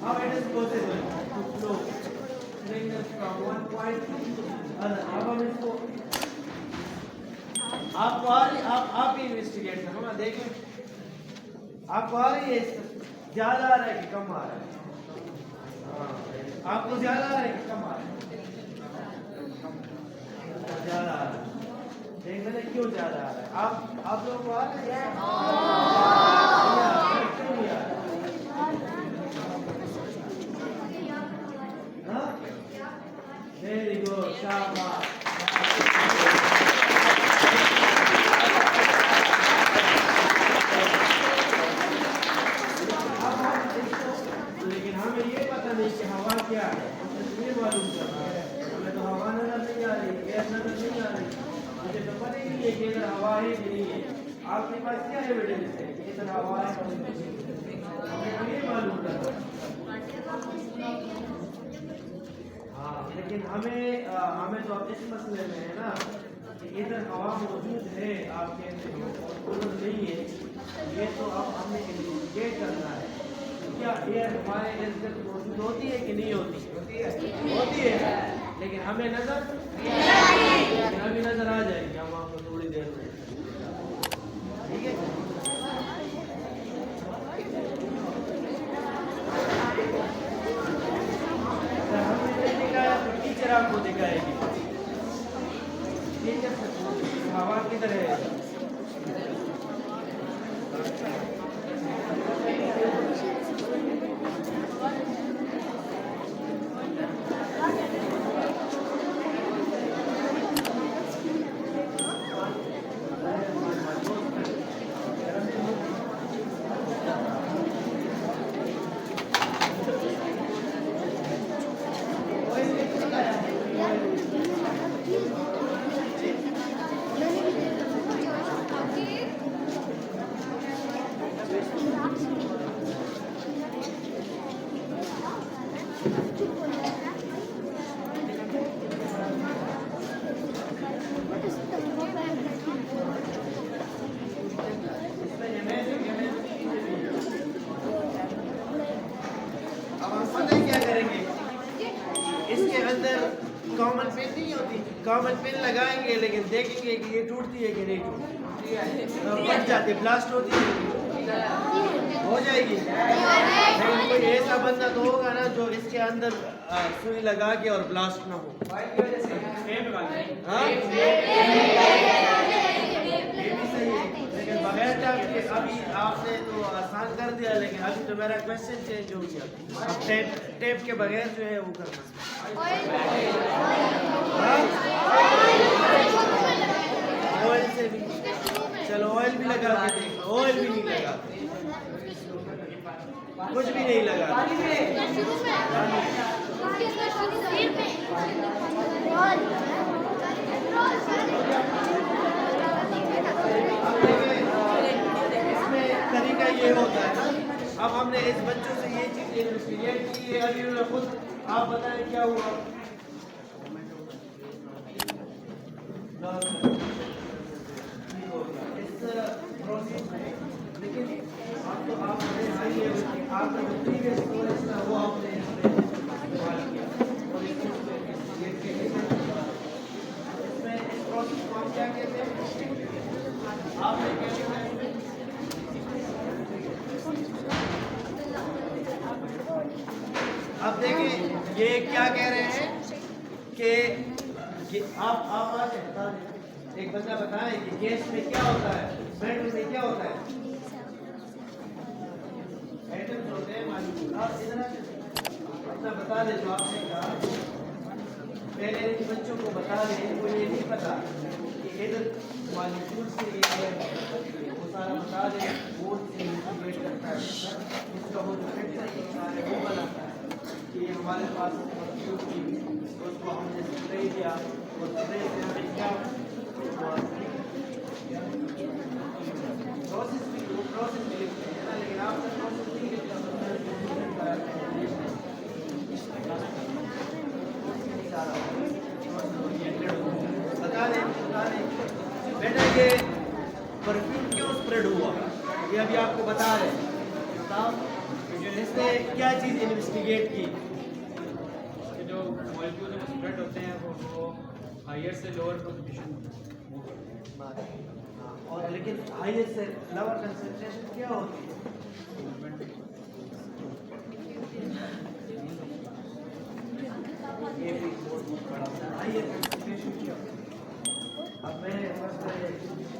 How it is possible to flow from one point to other. اب ہم اس کو آپ کو آ رہی، آپ ہی انویسٹیگیٹ کرو نا. دیکھیں آپ کو آ رہی ہے، زیادہ آ رہا ہے کہ کم آ رہا ہے؟ آپ کو زیادہ آ رہا ہے کہ کم آ رہا ہے؟ زیادہ آ رہا ہے. دیکھ میں نے کیوں زیادہ آ رہا ہے؟ آپ لوگوں کو آ رہا ہے؟ کیوں نہیں آ رہا؟ ویری گڈ، شاباش. لیکن ہمیں یہ پتہ نہیں کہ ہوا کیا ہے. یہ معلوم کرنا ہے. ہمیں تو ہوا نظر نہیں آ رہی، گیس نظر نہیں آ رہی. مجھے تو پتہ ہی نہیں ہے کہ ادھر ہوا ہے کہ نہیں ہے. آپ کے پاس کیا ایویڈنس ہے کہ ادھر ہوا ہے؟ ہمیں تو یہ معلوم کرنا ہے. ہاں، لیکن ہمیں تو اب اس مسئلے میں ہے نا کہ ادھر ہوا موجود ہے آپ کے اندر اور ادھر نہیں ہے. یہ تو اب ہمیں انویسٹیگیٹ کرنا ہے. کیا ایئر ہمارے ارد گرد موجود ہوتی ہے کہ نہیں ہوتی؟ ہوتی ہے، لیکن ہمیں نظر لیکن ابھی نظر آ جائے گی. ہم آپ کو تھوڑی دیر میں. ٹھیک ہے، ہم نے نہیں دکھایا تو ٹیچر آپ کو دکھائے گی. ٹھیک ہے، ہوا کدھر ہے؟ کامن پین نہیں ہوتی، کامن پین لگائیں گے لیکن دیکھیں گے کہ یہ ٹوٹتی ہے کہ نہیں ٹوٹتی. پھٹ جاتی، بلاسٹ ہوتی ہے، ہو جائے گی. لیکن کوئی ایسا بندہ تو ہوگا نا جو اس کے اندر سوئی لگا کے اور بلاسٹ نہ ہو. ہاں یہ بھی صحیح ہے، لیکن بغیر ٹیپ کے ابھی آپ نے تو آسان کر دیا، لیکن ابھی تو میرا کوشچن چینج ہو گیا. اب ٹیپ کے بغیر جو ہے وہ کرنا. آئل سے بھی، چلو آئل بھی لگا کے دیکھ لو. آئل بھی نہیں لگا، کچھ بھی نہیں لگا. اس میں طریقہ یہ ہوتا ہے. اب ہم نے اس بچوں سے یہ چیز انویسٹیگیٹ کی ہے. ابھی انہوں نے خود آپ بتائیں کیا ہوا. اس پروسیس میں لیکن آپ کو آپ نے وہ آپ نے یہ کیا کہہ رہے ہیں کہ آپ آتے ہیں بتا دیں ایک بندہ بتائیں کہ گیس میں کیا ہوتا ہے سلنڈر میں کیا ہوتا ہے ایٹمز ہوتے ہیں مالیکول آپ ادھر اپنا بتا دیں جو آپ نے کہا پہلے ان بچوں کو بتا دیں ان کو یہ نہیں پتا کہ ادھر مالیکول سے یہ ہے وہ سارا بتا دیں وہ سے انٹیگریٹ کرتا ہے اس کا وہ جو فیکٹر ہوتا ہے وہ بناتا ہے کہ یہ ہمارے پاس مخلوق کی اس کو ہم نے اسپرے دیا اور اسپرے سے ہمیں کیا پروسیس بھی لکھتے ہیں نا لیکن آپ کا پروسیس نہیں لکھتا بتا دیں بیٹا یہ پرفیوم کیوں اسپریڈ ہوا یہ ابھی آپ کو بتا رہے ہیں اس نے کیا چیز انویسٹیگیٹ کی جو مالیکول اسپریڈ ہوتے ہیں وہ ہائر سے لوور پوزیشن اور لیکن ہائر سے لوور کنسنٹریشن کیا ہوتی ہے یہ بھی بہت بڑا ہائر کنسنٹریشن کیا اب میں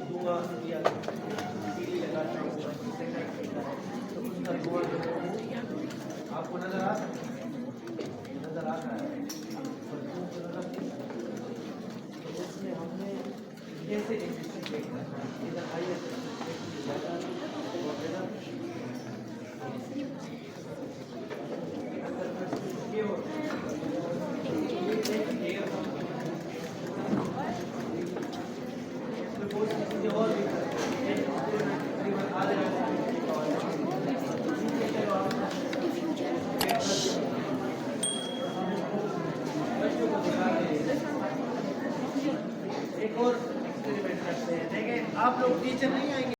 دھواں یا تیلی لگاتا ہوں تو اس کا دھواں آپ کو نظر آ سکتا ہے نظر آتا ہے اس میں ہم نے کیسے انویسٹیگیٹ کرنا ہے ادھر ہائر ایک اور ایکسپیریمنٹ کرتے ہیں دیکھیں آپ لوگ ٹیچر نہیں آئیں گے